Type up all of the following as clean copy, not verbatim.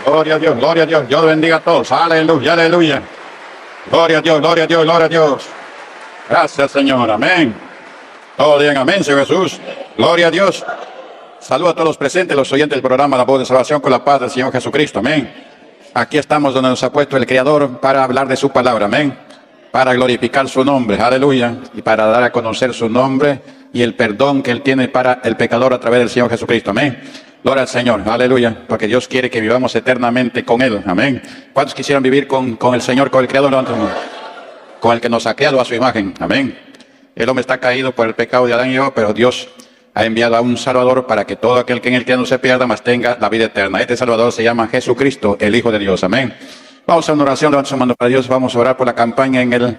Gloria a Dios, gloria a Dios. Dios bendiga a todos. Aleluya, aleluya. Gloria a Dios, gloria a Dios, gloria a Dios. Gracias, Señor. Amén. Todo bien, amén, Señor Jesús. Gloria a Dios. Saludos a todos los presentes, los oyentes del programa La Voz de Salvación con la paz del Señor Jesucristo. Amén. Aquí estamos donde nos ha puesto el Creador para hablar de su palabra. Amén. Para glorificar su nombre. Aleluya. Y para dar a conocer su nombre y el perdón que Él tiene para el pecador a través del Señor Jesucristo. Amén. Gloria al Señor. Aleluya. Porque Dios quiere que vivamos eternamente con Él. Amén. ¿Cuántos quisieran vivir con el Señor, con el Creador? Con el que nos ha creado a su imagen. Amén. El hombre está caído por el pecado de Adán y Eva, pero Dios ha enviado a un Salvador para que todo aquel que en él cree no se pierda, mas tenga la vida eterna. Este Salvador se llama Jesucristo, el Hijo de Dios. Amén. Vamos a una oración, levanta su mano para Dios. Vamos a orar por la campaña en el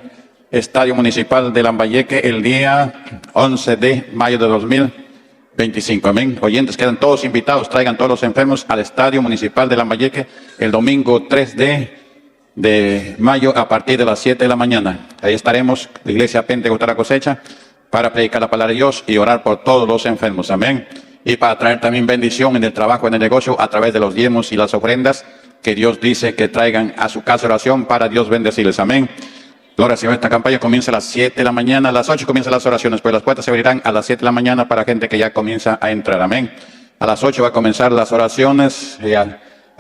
Estadio Municipal de Lambayeque el día 11 de mayo de 2025. Amén. Oyentes, quedan todos invitados. Traigan todos los enfermos al Estadio Municipal de Lambayeque el domingo 3 de mayo a partir de las 7 de la mañana. Ahí estaremos, la Iglesia Pentecostal La Cosecha, para predicar la palabra de Dios y orar por todos los enfermos. Amén. Y para traer también bendición en el trabajo, en el negocio, a través de los diezmos y las ofrendas que Dios dice que traigan a su casa de oración para Dios bendecirles. Amén. Gloria al Señor. Esta campaña comienza a las 7 de la mañana, a las 8 comienzan las oraciones, pues las puertas se abrirán a las 7 de la mañana para gente que ya comienza a entrar. Amén. A las 8 va a comenzar las oraciones y a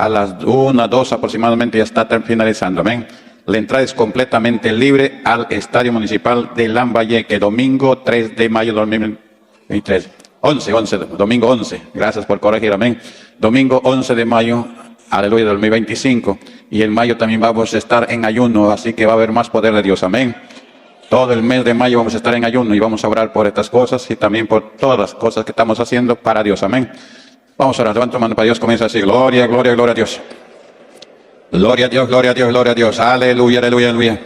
las 1, 2 aproximadamente ya está finalizando. Amén. La entrada es completamente libre al Estadio Municipal de Lambayeque, domingo 3 de mayo de 2023. 11, domingo 11. Gracias por corregir, amén. Domingo 11 de mayo, aleluya, de 2025. Y en mayo también vamos a estar en ayuno, así que va a haber más poder de Dios, amén. Todo el mes de mayo vamos a estar en ayuno y vamos a orar por estas cosas y también por todas las cosas que estamos haciendo para Dios, amén. Vamos a orar, levanta tu mano para Dios, comienza así, gloria, gloria, gloria a Dios. Gloria a Dios, gloria a Dios, gloria a Dios. Aleluya, aleluya, aleluya.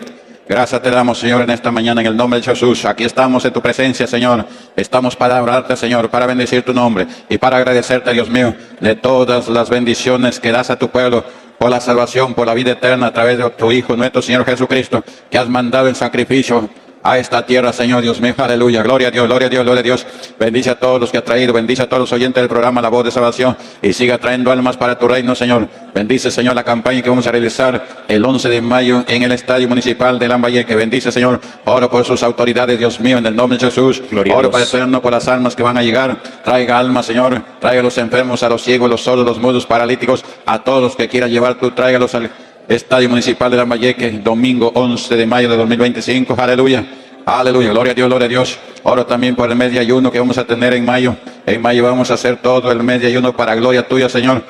Gracias te damos, Señor, en esta mañana, en el nombre de Jesús. Aquí estamos en tu presencia, Señor. Estamos para adorarte, Señor, para bendecir tu nombre y para agradecerte, Dios mío, de todas las bendiciones que das a tu pueblo, por la salvación, por la vida eterna a través de tu Hijo, nuestro Señor Jesucristo, que has mandado en sacrificio a esta tierra, Señor Dios mío, aleluya, gloria a Dios, gloria a Dios, gloria a Dios. Bendice a todos los que ha traído, bendice a todos los oyentes del programa La Voz de Salvación y siga trayendo almas para tu reino, Señor. Bendice, Señor, la campaña que vamos a realizar el 11 de mayo en el Estadio Municipal de Lambayeque. Bendice, Señor, oro por sus autoridades, Dios mío, en el nombre de Jesús. Gloria oro para Eterno por las almas que van a llegar. Traiga almas, Señor, traiga a los enfermos, a los ciegos, a los sordos, los mudos, paralíticos, a todos los que quiera llevar tú, tráigalos al Estadio Municipal de Lambayeque, domingo 11 de mayo de 2025, aleluya. Aleluya, gloria a Dios, gloria a Dios. Oro también por el mes de ayuno que vamos a tener en mayo. En mayo vamos a hacer todo el mes de ayuno para gloria tuya, Señor.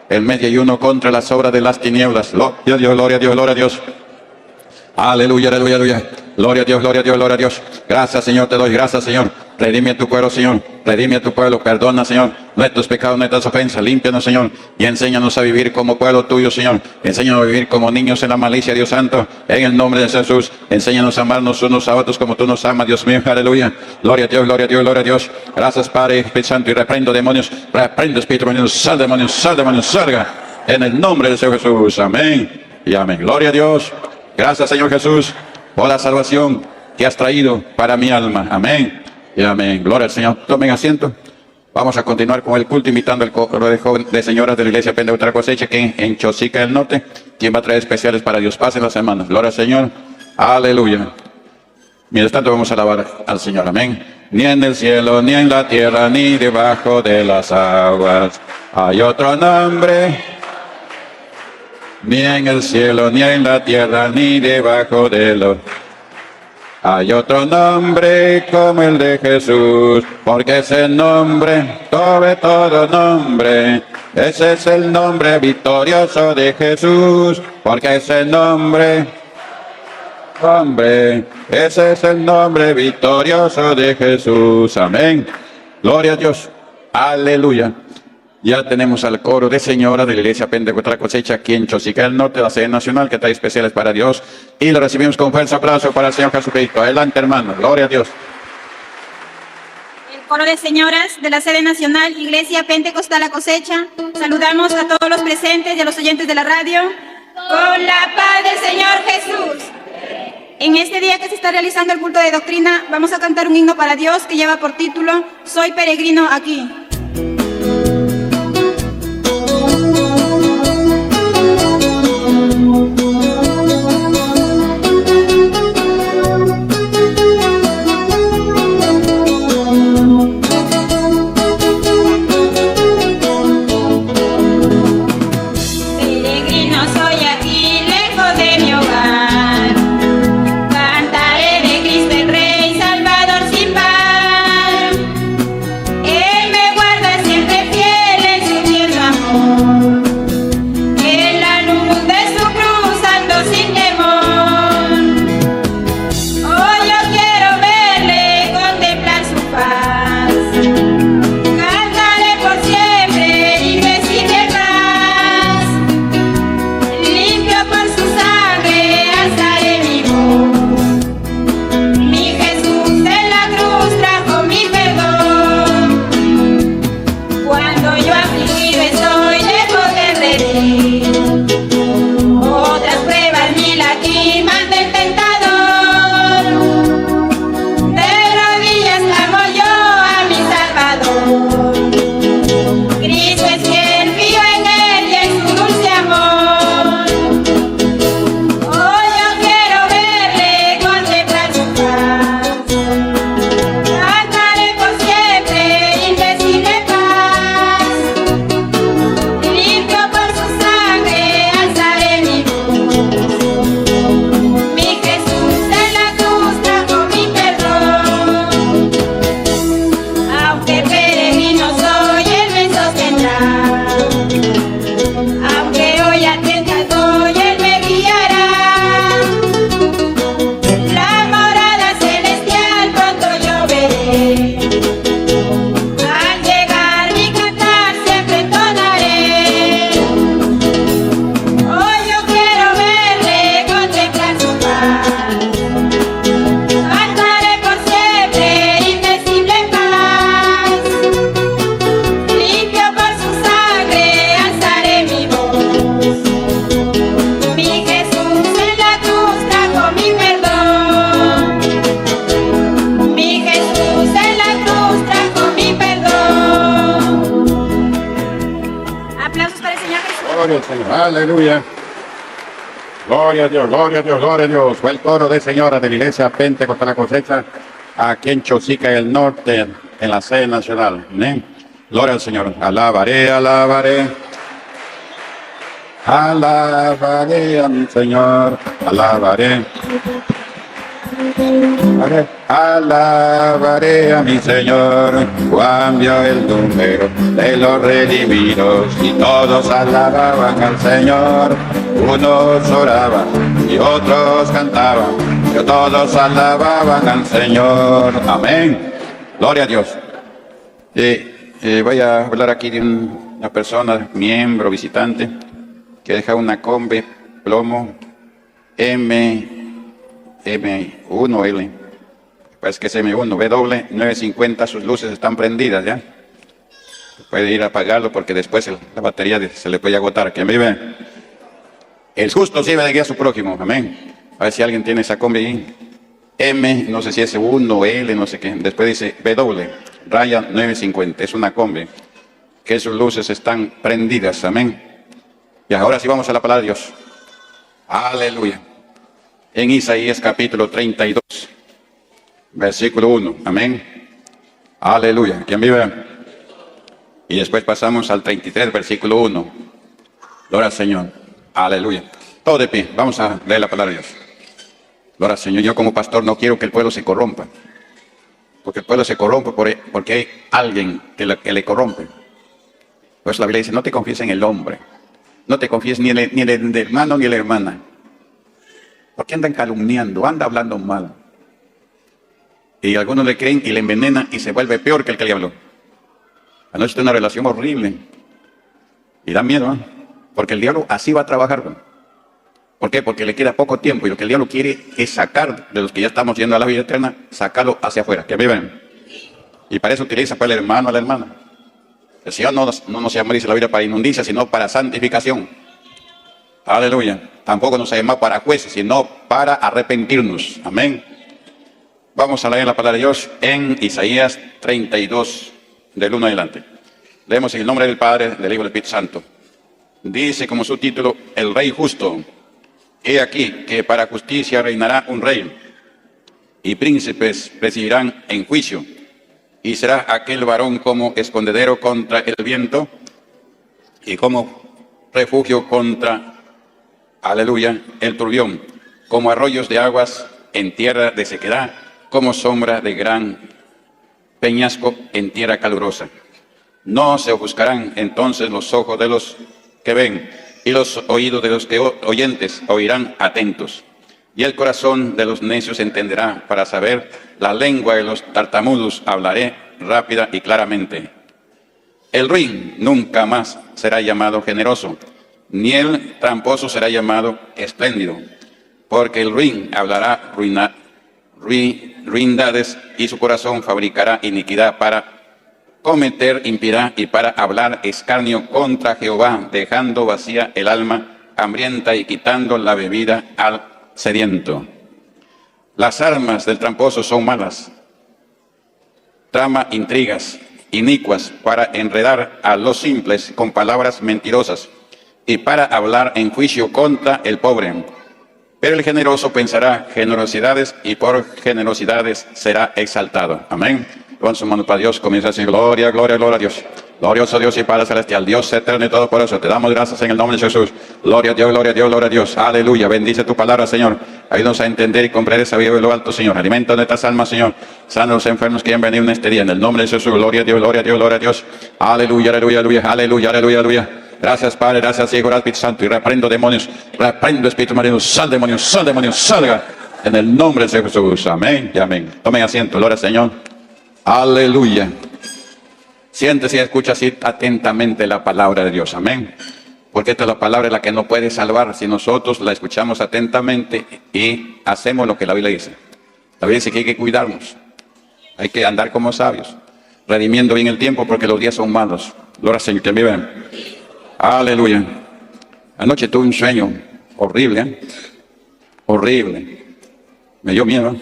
El mes de ayuno contra las obras de las tinieblas. Gloria a Dios, gloria a Dios, gloria a Dios. Aleluya, aleluya, aleluya. Gloria a Dios, gloria a Dios, gloria a Dios. Gracias, Señor, te doy gracias, Señor. Redime a tu pueblo, Señor. Redime a tu pueblo. Perdona, Señor, nuestros pecados, nuestras ofensas. Límpianos, Señor. Y enséñanos a vivir como pueblo tuyo, Señor. Enséñanos a vivir como niños en la malicia, Dios Santo. En el nombre de Jesús. Enséñanos a amarnos unos a otros como tú nos amas, Dios mío. Aleluya. Gloria a Dios, gloria a Dios, gloria a Dios. Gracias, Padre, Espíritu Santo. Y reprendo demonios. Reprendo espíritu demonios. Sal demonios, sal demonios, salga. En el nombre del Señor Jesús. Amén. Y amén. Gloria a Dios. Gracias, Señor Jesús, por la salvación que has traído para mi alma. Amén. Y amén. Gloria al Señor. Tomen asiento. Vamos a continuar con el culto, invitando al coro de señoras de la Iglesia Pentecostal La Cosecha, que en Chosica del Norte, quien va a traer especiales para Dios. Pasen las semanas. Gloria al Señor. Aleluya. Mientras tanto, vamos a alabar al Señor. Amén. Ni en el cielo, ni en la tierra, ni debajo de las aguas hay otro nombre. Ni en el cielo, ni en la tierra, ni debajo de los... Hay otro nombre como el de Jesús, porque ese nombre, sobre todo nombre, ese es el nombre victorioso de Jesús, porque ese nombre, ese es el nombre victorioso de Jesús. Amén. Gloria a Dios. Aleluya. Ya tenemos al coro de señora de la Iglesia Pentecostal La Cosecha aquí en Chosica del Norte, la sede nacional, que trae especiales para Dios. Y lo recibimos con fuerte aplauso para el Señor Jesucristo. Adelante, hermano. Gloria a Dios. El coro de señoras de la sede nacional, Iglesia Pentecostal La Cosecha. Saludamos a todos los presentes y a los oyentes de la radio. Con la paz del Señor Jesús. En este día que se está realizando el culto de doctrina, vamos a cantar un himno para Dios que lleva por título Soy peregrino aquí. Gloria al Señor. Aleluya. Gloria a Dios, gloria a Dios, gloria a Dios. Fue el coro de señoras de la Iglesia Pentecostal La Cosecha aquí en Chosica del Norte, en la sede nacional. Amén. Gloria al Señor. Alabaré, alabaré. Alabaré a mi Señor. Alabaré. Alabaré a mi Señor. Cambió el número de los redimidos y todos alababan al Señor. Unos oraban y otros cantaban, pero todos alababan al Señor. Amén. Gloria a Dios. Voy a hablar aquí de una persona, miembro, visitante, que deja una Kombi plomo M1L. Pues que es M1, W 950, sus luces están prendidas ya. Puede ir a apagarlo porque después la batería se le puede agotar. ¿Quién vive? El justo sirve de guía a su prójimo. Amén. A ver si alguien tiene esa Kombi ahí. M, no sé si es 1, L, no sé qué. Después dice W, raya 950. Es una Kombi que sus luces están prendidas. Amén. Y ahora sí vamos a la palabra de Dios. Aleluya. En Isaías capítulo 32, versículo 1. Amén. Aleluya. ¿Quién vive? Y después pasamos al 33, versículo 1. Gloria al Señor. Aleluya. Todo de pie. Vamos a leer la palabra de Dios. Gloria al Señor. Yo como pastor no quiero que el pueblo se corrompa. Porque el pueblo se corrompe porque hay alguien que le corrompe. Por eso la Biblia dice, no te confíes en el hombre. No te confíes ni en el hermano ni en la hermana. Porque andan calumniando, anda hablando mal. Y algunos le creen y le envenenan y se vuelve peor que el que le habló. Anoche está una relación horrible. Y da miedo, ¿eh? Porque el diablo así va a trabajar. ¿Por qué? Porque le queda poco tiempo. Y lo que el diablo quiere es sacar de los que ya estamos yendo a la vida eterna, sacarlo hacia afuera, que viven. Y para eso utiliza para el hermano a la hermana. El Señor no nos llama, dice la Biblia, para inmundicia, sino para santificación. Aleluya. Tampoco nos ha llamado para jueces, sino para arrepentirnos. Amén. Vamos a leer la palabra de Dios en Isaías 32, del 1 adelante. Leemos en el nombre del Padre, del Hijo y del Espíritu Santo. Dice como subtítulo, el Rey Justo. He aquí que para justicia reinará un rey, y príncipes presidirán en juicio. Y será aquel varón como escondedero contra el viento, y como refugio contra, aleluya, el turbión, como arroyos de aguas en tierra de sequedad, como sombra de gran peñasco en tierra calurosa. No se ofuscarán entonces los ojos de los que ven, y los oídos de los que oyentes oirán atentos. Y el corazón de los necios entenderá para saber, la lengua de los tartamudos hablaré rápida y claramente. El ruin nunca más será llamado generoso, ni el tramposo será llamado espléndido, porque el ruin hablará ruindades y su corazón fabricará iniquidad para cometer impiedad y para hablar escarnio contra Jehová, dejando vacía el alma hambrienta y quitando la bebida al sediento. Las armas del tramposo son malas, trama intrigas inicuas para enredar a los simples con palabras mentirosas y para hablar en juicio contra el pobre. Pero el generoso pensará generosidades y por generosidades será exaltado. Amén. Con su mano para Dios, comienza a decir gloria, gloria, gloria a Dios. Glorioso Dios y Padre Celestial, Dios eterno y todopoderoso, te damos gracias en el nombre de Jesús. Gloria a Dios, gloria a Dios, gloria a Dios. Aleluya, bendice tu palabra, Señor. Ayúdanos a entender y comprender esa vida de lo alto, Señor. Alimenta nuestras almas, Señor. Sana a los enfermos que han venido en este día. En el nombre de Jesús, gloria a Dios, gloria a Dios, gloria a Dios. Aleluya, aleluya, aleluya, aleluya, aleluya, aleluya. Gracias, Padre, gracias, Hijo, gracias, Espíritu Santo. Y reprendo demonios, reprendo espíritu maligno. Sal demonios, salga. En el nombre de Jesús. Amén y amén. Tomen asiento, gloria al Señor. Aleluya. Siéntese y escucha así atentamente la palabra de Dios. Amén. Porque esta es la palabra la que nos puede salvar si nosotros la escuchamos atentamente y hacemos lo que la Biblia dice. La Biblia dice que hay que cuidarnos. Hay que andar como sabios, redimiendo bien el tiempo porque los días son malos. Gloria al Señor, que vive. Aleluya. Anoche tuve un sueño horrible, horrible. Me dio miedo.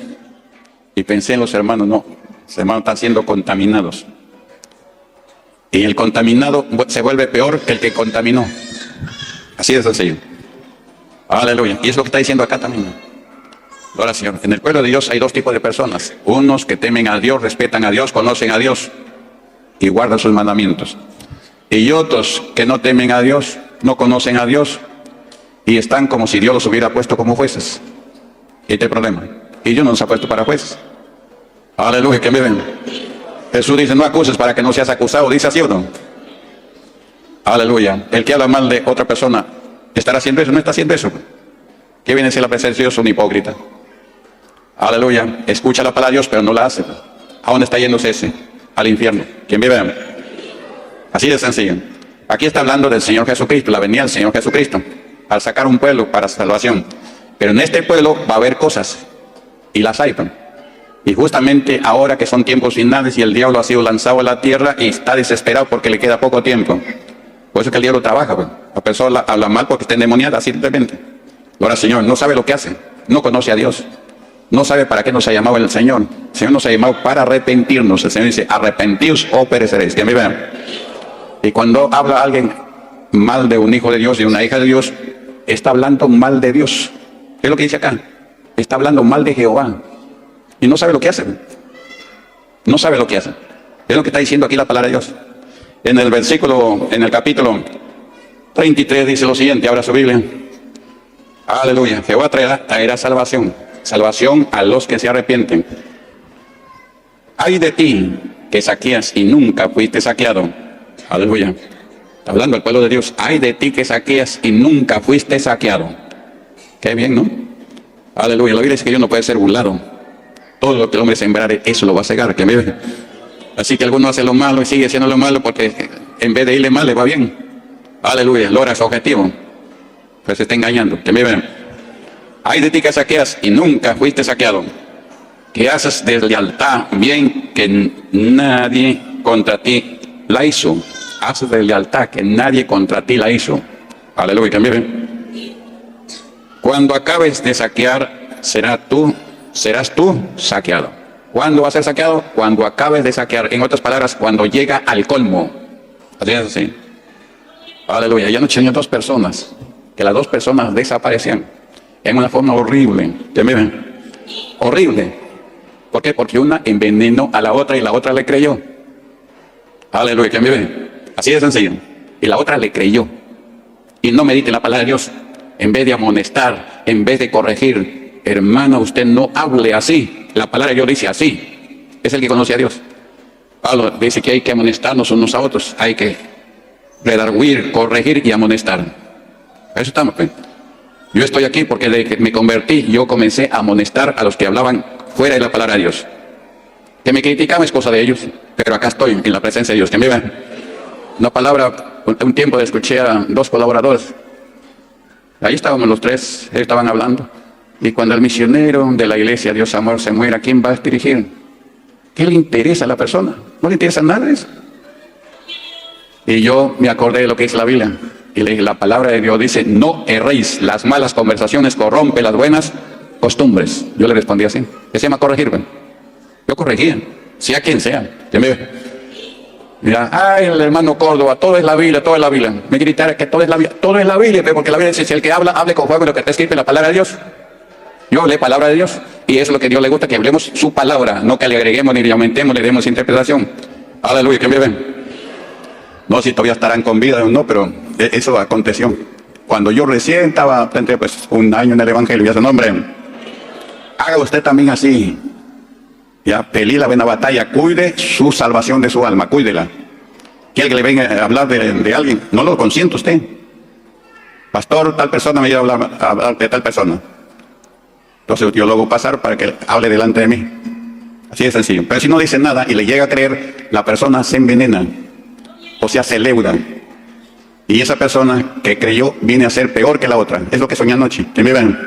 Y pensé en los hermanos, no, los hermanos están siendo contaminados. Y el contaminado se vuelve peor que el que contaminó. Así de sencillo. Aleluya. Y es lo que está diciendo acá también. Ahora, Señor, en el pueblo de Dios hay dos tipos de personas. Unos que temen a Dios, respetan a Dios, conocen a Dios y guardan sus mandamientos. Y otros que no temen a Dios, no conocen a Dios y están como si Dios los hubiera puesto como jueces. Este es el problema. Y Dios no nos ha puesto para jueces. Aleluya, que me ven. Jesús dice, no acuses para que no seas acusado. Dice así o no. Aleluya. El que habla mal de otra persona, ¿estará haciendo eso? No está haciendo eso. ¿Qué viene a ser la presencia de Dios? Un hipócrita. Aleluya. Escucha la palabra de Dios, pero no la hace. ¿A dónde está yéndose ese? Al infierno. ¿Quién vive? Así de sencillo. Aquí está hablando del Señor Jesucristo, la venida del Señor Jesucristo, al sacar un pueblo para salvación. Pero en este pueblo va a haber cosas, y las hay. Y justamente ahora que son tiempos finales y el diablo ha sido lanzado a la tierra y está desesperado porque le queda poco tiempo. Por eso es que el diablo trabaja. La persona habla mal porque está endemoniada simplemente. Ahora, Señor, no sabe lo que hace, no conoce a Dios. No sabe para qué nos ha llamado el Señor. El Señor nos ha llamado para arrepentirnos. El Señor dice, arrepentíos o pereceréis. Que me vean. Y cuando habla alguien mal de un hijo de Dios y una hija de Dios, está hablando mal de Dios. ¿Qué es lo que dice acá? Está hablando mal de Jehová. Y no sabe lo que hace. No sabe lo que hace. Es lo que está diciendo aquí la palabra de Dios. En el capítulo 33 dice lo siguiente, abra su Biblia. Aleluya. Jehová traerá salvación. Salvación a los que se arrepienten. Ay de ti que saqueas y nunca fuiste saqueado. Aleluya. Está hablando el pueblo de Dios. Ay de ti que saqueas y nunca fuiste saqueado. Qué bien, ¿no? Aleluya. La Biblia dice que Dios no puede ser burlado. Todo lo que el hombre sembrare, eso lo va a cegar. Que me ve. Así que alguno hace lo malo y sigue haciendo lo malo porque en vez de irle mal le va bien. Aleluya. Logra su objetivo. Pues se está engañando. Que me ven. Ay de ti que saqueas y nunca fuiste saqueado. Que haces deslealtad, bien que nadie contra ti la hizo. Haces deslealtad que nadie contra ti la hizo. Aleluya, que miren. Cuando acabes de saquear, serás tú saqueado. ¿Cuándo va a ser saqueado? Cuando acabes de saquear. En otras palabras, cuando llega al colmo. Así es así. Aleluya. Ya anoche tenía dos personas, que las dos personas desaparecían en una forma horrible. ¿Que miren? Horrible. ¿Por qué? Porque una envenenó a la otra y la otra le creyó. Aleluya, que me ve. Así de sencillo. Y la otra le creyó. Y no medite la palabra de Dios. En vez de amonestar, en vez de corregir, hermana, usted no hable así. La palabra de Dios dice así. Es el que conoce a Dios. Pablo dice que hay que amonestarnos unos a otros. Hay que redarguir, corregir y amonestar. Eso estamos, pues. Yo estoy aquí porque desde que me convertí, yo comencé a amonestar a los que hablaban fuera de la palabra de Dios. Que me criticaban es cosa de ellos, pero acá estoy en la presencia de Dios. Que me vean. Una palabra, un tiempo escuché a dos colaboradores. Ahí estábamos los tres, ellos estaban hablando. Y cuando el misionero de la iglesia Dios Amor se muera, ¿quién va a dirigir? ¿Qué le interesa a la persona? No le interesa nada de eso. Y yo me acordé de lo que dice la Biblia. Y le dije, la palabra de Dios dice, no erréis, las malas conversaciones corrompen las buenas costumbres. Yo le respondí así. ¿Qué se llama corregir? ¿Ven? Yo corregía, sea quien sea. Mira, ay, el hermano Córdoba, todo es la Biblia, todo es la Biblia. Me gritara que todo es la Biblia, porque la Biblia dice, si el que habla, hable conforme a lo que está escrito en la palabra de Dios. Yo hablé palabra de Dios, y eso es lo que a Dios le gusta, que hablemos su palabra, no que le agreguemos ni le aumentemos, le demos interpretación. Aleluya, que me ven. No sé si todavía estarán con vida o no, pero eso aconteció. Cuando yo recién estaba, pues, un año en el Evangelio, y ese nombre, haga usted también así. Ya, pelee la buena batalla, cuide su salvación de su alma, cuídela. Quiere que le venga a hablar de alguien, no lo consiente usted. Pastor, tal persona me iba a hablar de tal persona. Entonces yo lo hago pasar para que hable delante de mí. Así de sencillo. Pero si no dice nada y le llega a creer, la persona se envenena. O sea, se leuda. Y esa persona que creyó viene a ser peor que la otra. Es lo que soñé anoche. ¿Que me ven?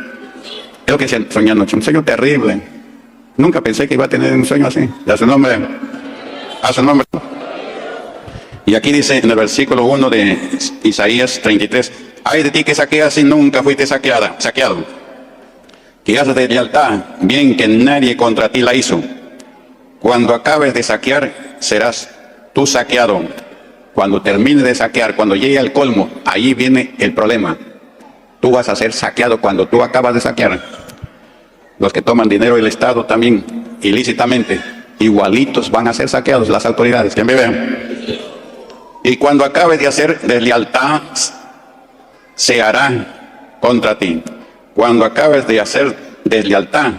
Es lo que soñé anoche. Un sueño terrible. Nunca pensé que iba a tener un sueño así. A su nombre. A su nombre. Y aquí dice en el versículo 1 de Isaías 33. Ay de ti que saqueas y nunca fuiste saqueado. Que haces de lealtad, bien que nadie contra ti la hizo. Cuando acabes de saquear, serás tú saqueado. Cuando termine de saquear, cuando llegue al colmo, ahí viene el problema. tú vas a ser saqueado cuando tú acabas de saquear. Los que toman dinero del Estado también, ilícitamente, igualitos van a ser saqueados las autoridades. ¿Quién me ve? Y cuando acabes de hacer deslealtad, se hará contra ti. Cuando acabes de hacer deslealtad,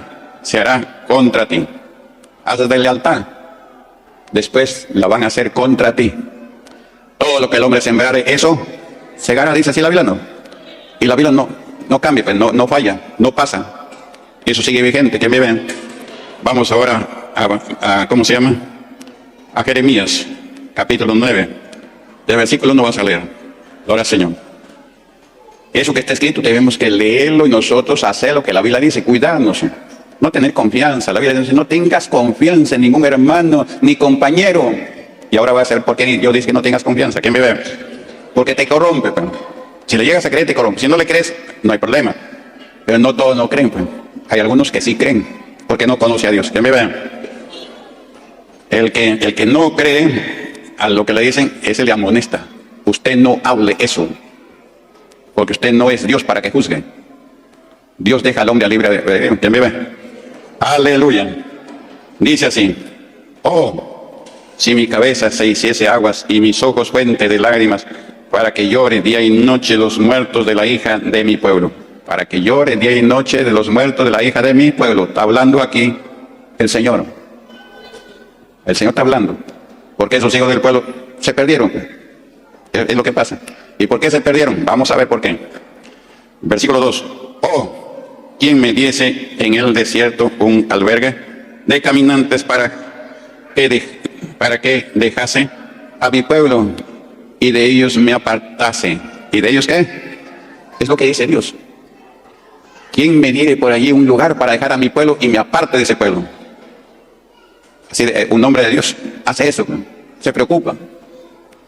se hará contra ti. Haces deslealtad, después la van a hacer contra ti. Todo lo que el hombre sembrare, eso segará, dice así la Biblia, ¿no? Y la Biblia no cambia, pues, no falla, no pasa. Eso sigue vigente. ¿Quién me ve? Vamos ahora a ¿cómo se llama? A Jeremías, capítulo 9. Del versículo 1 vas a leer. Gloria al Señor. Eso que está escrito tenemos que leerlo y nosotros hacer lo que la Biblia dice, cuidarnos, no tener confianza. La Biblia dice, no tengas confianza en ningún hermano ni compañero. Y ahora va a ser porque yo digo que no tengas confianza. ¿Quién me ve? Porque te corrompe. Pero si le llegas a creer, te corrompe. Si no le crees, no hay problema. Pero no todos no creen. Pues. Hay algunos que sí creen, porque no conoce a Dios. ¿Quién me ve? El que no cree a lo que le dicen, ese le amonesta. Usted no hable eso, porque usted no es Dios para que juzgue. Dios deja al hombre libre de ¿quién me ve? Aleluya. Dice así: oh, si mi cabeza se hiciese aguas y mis ojos fuente de lágrimas, para que llore día y noche los muertos de la hija de mi pueblo. Para que llore día y noche de los muertos de la hija de mi pueblo. Está hablando aquí el Señor. El Señor está hablando. Porque esos hijos del pueblo se perdieron. Es lo que pasa. ¿Y por qué se perdieron? Vamos a ver por qué. Versículo 2. Oh, ¿quién me diese en el desierto un albergue de caminantes para que dejase a mi pueblo y de ellos me apartase? ¿Y de ellos qué? Es lo que dice Dios. ¿Quién me diere por allí un lugar para dejar a mi pueblo y me aparte de ese pueblo? Así un hombre de Dios hace eso, se preocupa.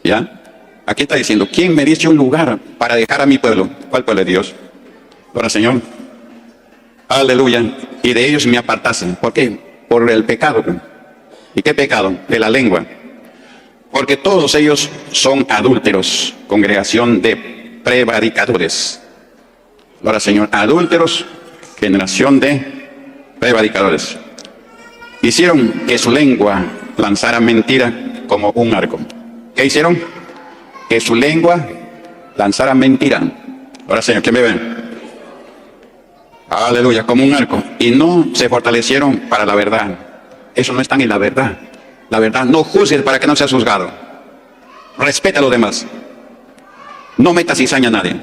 ¿Ya? Aquí está diciendo, ¿quién me dice un lugar para dejar a mi pueblo? ¿Cuál pueblo es Dios? Ahora, Señor. Aleluya. Y de ellos me apartasen. ¿Por qué? Por el pecado. ¿Y qué pecado? De la lengua. Porque todos ellos son adúlteros, congregación de prevaricadores. Ahora, Señor, adúlteros, generación de prevaricadores. Hicieron que su lengua lanzara mentira como un arco. ¿Qué hicieron? Que su lengua lanzara mentira. Ahora, Señor, ¿quién me ve? Aleluya, como un arco. Y no se fortalecieron para la verdad. Eso no están en la verdad. La verdad, no juzgues para que no seas juzgado. Respeta a los demás. No metas cizaña a nadie. Esa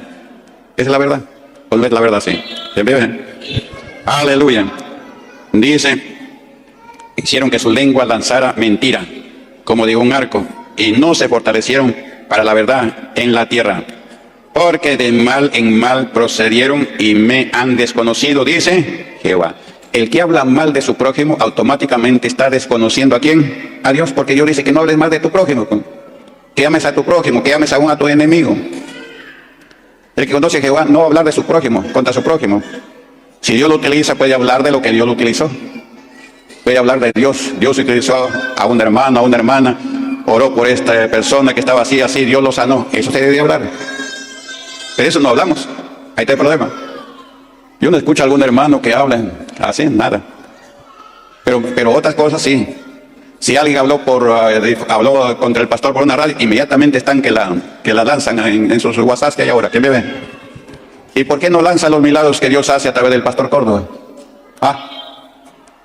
es la verdad. Pues es la verdad, sí. ¿Se ve? Aleluya. Dice, hicieron que su lengua lanzara mentira, como de un arco, y no se fortalecieron para la verdad en la tierra. Porque de mal en mal procedieron y me han desconocido, dice Jehová. El que habla mal de su prójimo automáticamente está desconociendo ¿a quién? A Dios, porque Dios dice que no hables mal de tu prójimo. Que ames a tu prójimo, que ames aún a tu enemigo. El que conoce a Jehová no va a hablar de su prójimo, contra su prójimo. Si Dios lo utiliza, puede hablar de lo que Dios lo utilizó. Puede hablar de Dios. Dios utilizó a un hermano, a una hermana, oró por esta persona que estaba así, Dios lo sanó. Eso se debe hablar. Pero eso no hablamos. Ahí está el problema. Yo no escucho a algún hermano que hable así, nada. Pero otras cosas sí. Si alguien habló contra el pastor por una radio, inmediatamente están que la lanzan en sus WhatsApp que hay ahora. ¿Quién me ve? ¿Y por qué no lanzan los milagros que Dios hace a través del pastor Córdoba?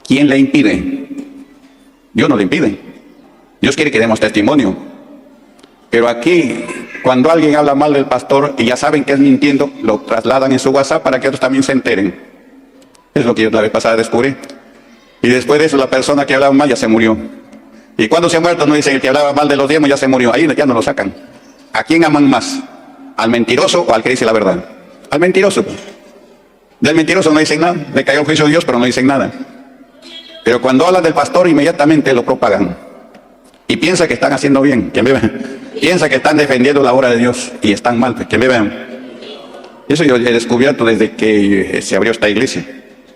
¿Quién le impide? Dios no le impide. Dios quiere que demos testimonio. Pero aquí, cuando alguien habla mal del pastor y ya saben que es mintiendo, lo trasladan en su WhatsApp para que otros también se enteren. Es lo que yo la vez pasada descubrí. Y después de eso, la persona que hablaba mal ya se murió. Y cuando se ha muerto, no dicen el que hablaba mal de los diezmos ya se murió. Ahí ya no lo sacan. ¿A quién aman más? ¿Al mentiroso o al que dice la verdad? Al mentiroso. Del mentiroso no dicen nada. Le cayó el juicio de Dios, pero no dicen nada. Pero cuando hablan del pastor, inmediatamente lo propagan. Y piensa que están haciendo bien. ¿Quién me ve? Piensa que están defendiendo la obra de Dios y están mal. ¿Quién me ve? Eso yo he descubierto desde que se abrió esta iglesia.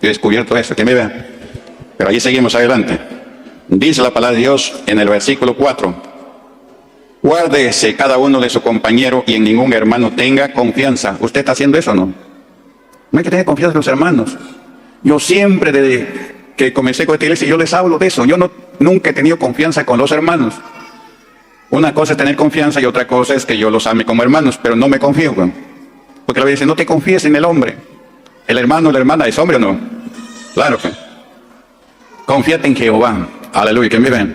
He descubierto eso. ¿Quién me ve? Pero allí seguimos adelante. Dice la palabra de Dios en el versículo 4. Guárdese cada uno de su compañero y en ningún hermano tenga confianza. ¿Usted está haciendo eso o no? No hay que tener confianza en los hermanos. Yo siempre, desde que comencé con esta iglesia, yo les hablo de eso. Yo nunca he tenido confianza con los hermanos. Una cosa es tener confianza y otra cosa es que yo los ame como hermanos, pero no me confío, güey. Porque la Biblia dice, no te confíes en el hombre. El hermano o la hermana es hombre o no. Claro que. Confíate en Jehová. Aleluya, ¿quién vive?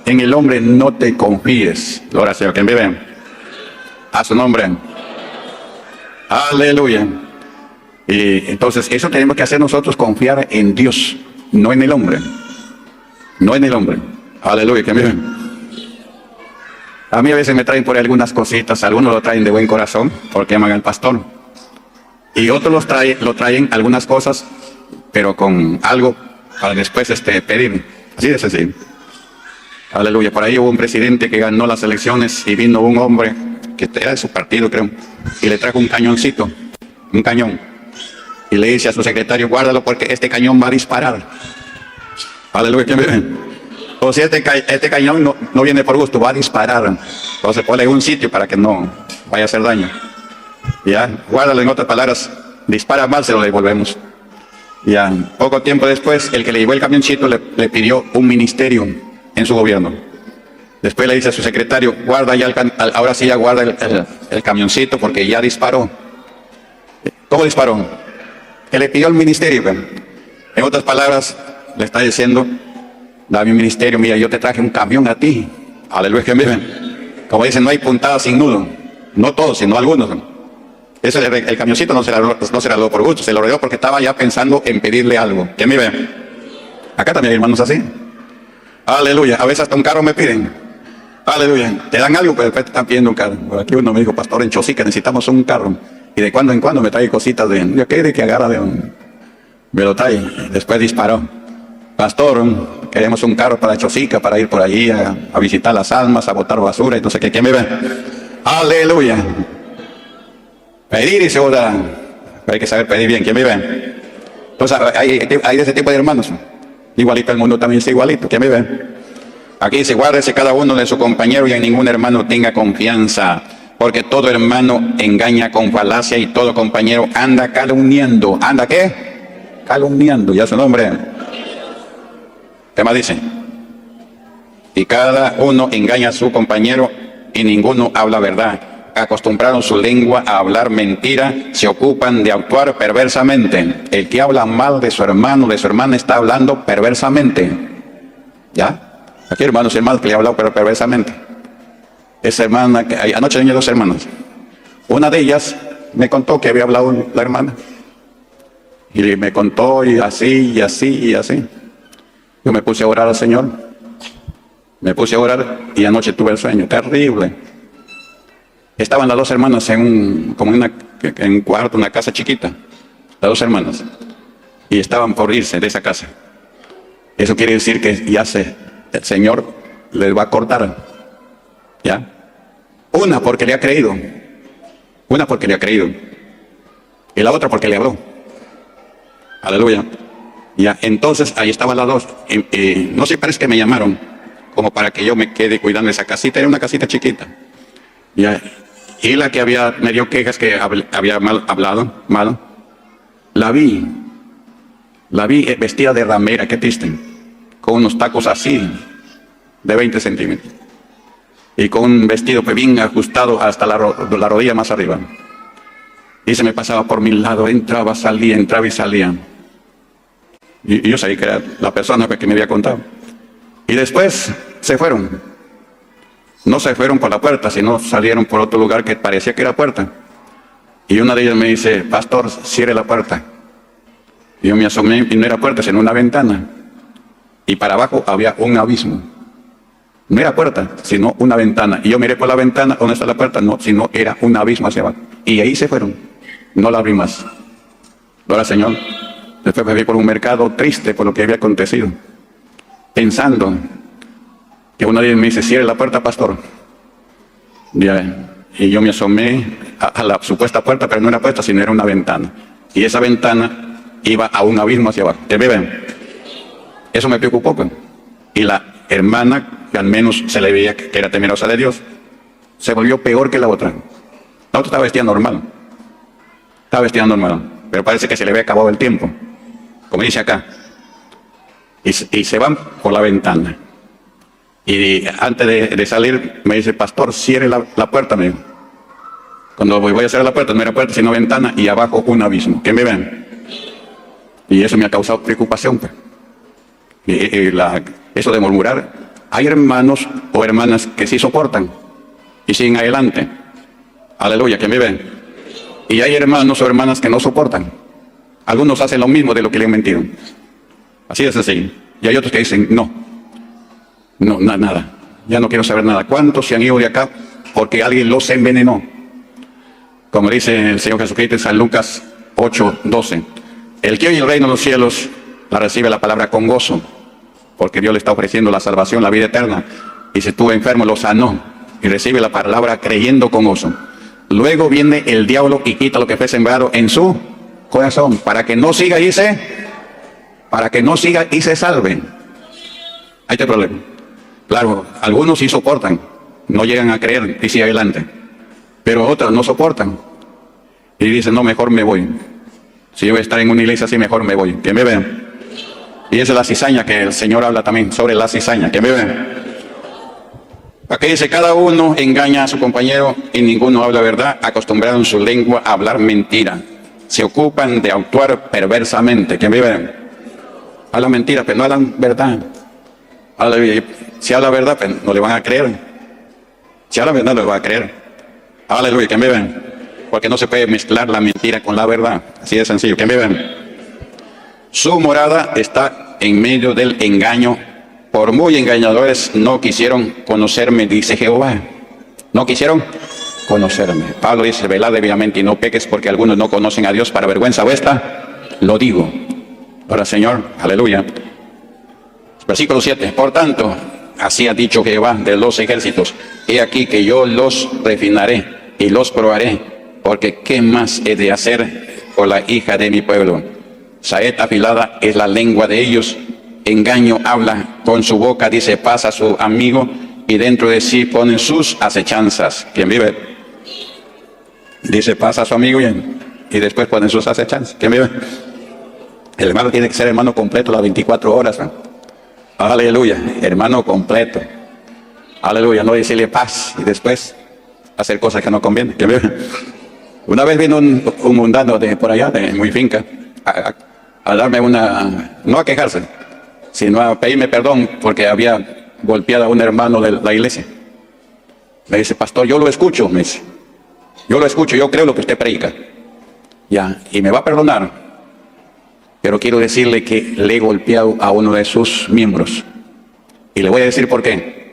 En el hombre no te confíes. Gloria al Señor, ¿quién vive? A su nombre. Aleluya. Y entonces eso tenemos que hacer nosotros, confiar en Dios, no en el hombre. No en el hombre. Aleluya, ¿quién vive? A mí a veces me traen por ahí algunas cositas, algunos lo traen de buen corazón porque aman al pastor. Y otros lo traen algunas cosas, pero con algo para después pedir. Así de sencillo. Aleluya. Por ahí hubo un presidente que ganó las elecciones y vino un hombre que era de su partido, creo, y le trajo un cañoncito, un cañón. Y le dice a su secretario, guárdalo porque este cañón va a disparar. Aleluya. ¿Quién vive? O si este cañón no viene por gusto, va a disparar. Entonces ponle en un sitio para que no vaya a hacer daño. Ya, guárdalo, en otras palabras, dispara mal, se lo devolvemos. Ya, poco tiempo después, el que le llevó el camioncito le pidió un ministerio en su gobierno. Después le dice a su secretario, guarda ya ahora sí ya guarda el camioncito porque ya disparó. ¿Cómo disparó? Que le pidió el ministerio. En otras palabras, le está diciendo, dame un ministerio, mira, yo te traje un camión a ti. Aleluya, que viven. Como dicen, no hay puntada sin nudo. No todos, sino algunos. Eso, el camioncito no se la dio por gusto, se lo rodeó porque estaba ya pensando en pedirle algo. ¿Quién vive? Acá también hay hermanos así. Aleluya, a veces hasta un carro me piden. Aleluya, te dan algo, pero después te están pidiendo un carro. Aquí uno me dijo, pastor, en Chosica necesitamos un carro. Y de cuando en cuando me trae cositas de que agarra de un... Me lo trae, después disparó. Pastor, queremos un carro para Chosica, para ir por allí a visitar las almas, a botar basura, entonces, ¿quién vive? Aleluya. Pedir y se oda. Hay que saber pedir bien. ¿Quién vive? Entonces hay de ese tipo de hermanos. Igualito el mundo también es igualito. ¿Quién vive? Aquí dice, guárdese cada uno de su compañero y en ningún hermano tenga confianza. Porque todo hermano engaña con falacia y todo compañero anda calumniando. ¿Anda qué? Calumniando. Ya su nombre. ¿Qué más dice? Y cada uno engaña a su compañero y ninguno habla verdad. Acostumbraron su lengua a hablar mentira, se ocupan de actuar perversamente. El que habla mal de su hermano, de su hermana, está hablando perversamente. ¿Ya? Aquí hermanos y hermanas que le ha hablado pero perversamente. Esa hermana, anoche tenía dos hermanas. Una de ellas me contó que había hablado la hermana. Y me contó y así, y así, y así. Yo me puse a orar al Señor. Me puse a orar y anoche tuve el sueño terrible. Estaban las dos hermanas en un cuarto, una casa chiquita. Las dos hermanas. Y estaban por irse de esa casa. Eso quiere decir que el Señor les va a cortar. ¿Ya? Una porque le ha creído. Una porque le ha creído. Y la otra porque le habló. Aleluya. Ya, entonces ahí estaban las dos. No sé, parece que me llamaron como para que yo me quede cuidando esa casita. Era una casita chiquita. Ya. Y la que me dio quejas que había hablado mal, la vi vestida de ramera, qué triste, con unos tacos así, de 20 centímetros, y con un vestido bien ajustado hasta la rodilla más arriba. Y se me pasaba por mi lado, entraba, salía, entraba y salía. Y yo sabía que era la persona que me había contado. Y después se fueron. No se fueron por la puerta, sino salieron por otro lugar que parecía que era puerta. Y una de ellas me dice, pastor, cierre la puerta. Y yo me asomé y no era puerta, sino una ventana. Y para abajo había un abismo. No era puerta, sino una ventana. Y yo miré por la ventana, ¿dónde está la puerta? No, sino era un abismo hacia abajo. Y ahí se fueron. No la abrí más. Gloria al Señor. Después me vi por un mercado triste por lo que había acontecido. Pensando que uno de ellos me dice, cierre la puerta, pastor. Y yo me asomé a la supuesta puerta, pero no era puerta, sino era una ventana. Y esa ventana iba a un abismo hacia abajo. ¿Te ven? Eso me preocupó. Pues. Y la hermana, que al menos se le veía que era temerosa de Dios, se volvió peor que la otra. La otra estaba vestida normal. pero parece que se le había acabado el tiempo, como dice acá. Y se van por la ventana. Y antes de salir me dice, pastor, cierre la puerta, me dijo. Cuando voy a cerrar la puerta, no era puerta, sino ventana, y abajo un abismo. ¿Qué me ven? Y eso me ha causado preocupación, pues. Eso de murmurar, hay hermanos o hermanas que sí soportan y siguen adelante. Aleluya, ¿que me ven? Y hay hermanos o hermanas que no soportan. Algunos hacen lo mismo de lo que le han mentido. Así es así. Y hay otros que dicen, no, nada, ya no quiero saber nada. ¿Cuántos se han ido de acá porque alguien los envenenó? Como dice el Señor Jesucristo en San Lucas 8:12. El que oye el reino de los cielos la recibe la palabra con gozo, porque Dios le está ofreciendo la salvación, la vida eterna. Y si estuvo enfermo, lo sanó y recibe la palabra creyendo con gozo. Luego viene el diablo y quita lo que fue sembrado en su corazón, para que no siga y se salve. Ahí está el problema. Claro, algunos sí soportan, no llegan a creer y siguen adelante, pero otros no soportan y dicen, no, mejor me voy. Si yo voy a estar en una iglesia así, mejor me voy. Que me vean. Y esa es la cizaña que el Señor habla también, sobre la cizaña. Que me vean. Aquí dice, cada uno engaña a su compañero y ninguno habla verdad, acostumbrado en su lengua a hablar mentira. Se ocupan de actuar perversamente. Que me vean. Hablan mentira, pero no hablan verdad. Si habla verdad, pues no le van a creer. Si habla verdad, no le van a creer. Aleluya, que me vean. Porque no se puede mezclar la mentira con la verdad. Así de sencillo, que me vean. Su morada está en medio del engaño. Por muy engañadores no quisieron conocerme, dice Jehová. No quisieron conocerme. Pablo dice, velad debidamente y no peques, porque algunos no conocen a Dios, para vergüenza vuestra, lo digo. Ahora, Señor, aleluya. Versículo 7. Por tanto, así ha dicho Jehová de los ejércitos, he aquí que yo los refinaré y los probaré, porque ¿qué más he de hacer por la hija de mi pueblo? Saeta afilada es la lengua de ellos, engaño habla con su boca, dice paz a su amigo, y dentro de sí ponen sus acechanzas. ¿Quién vive? Dice paz a su amigo y después ponen sus acechanzas. ¿Quién vive? El hermano tiene que ser hermano completo las 24 horas. ¿No? Aleluya, hermano completo. Aleluya, no decirle paz y después hacer cosas que no convienen. ¿Quién vive? Una vez vino un mundano de por allá, de mi finca, a darme no a quejarse, sino a pedirme perdón porque había golpeado a un hermano de la iglesia. Me dice, pastor, yo lo escucho, me dice. Yo lo escucho, yo creo lo que usted predica. Ya, y me va a perdonar. Pero quiero decirle que le he golpeado a uno de sus miembros. Y le voy a decir por qué.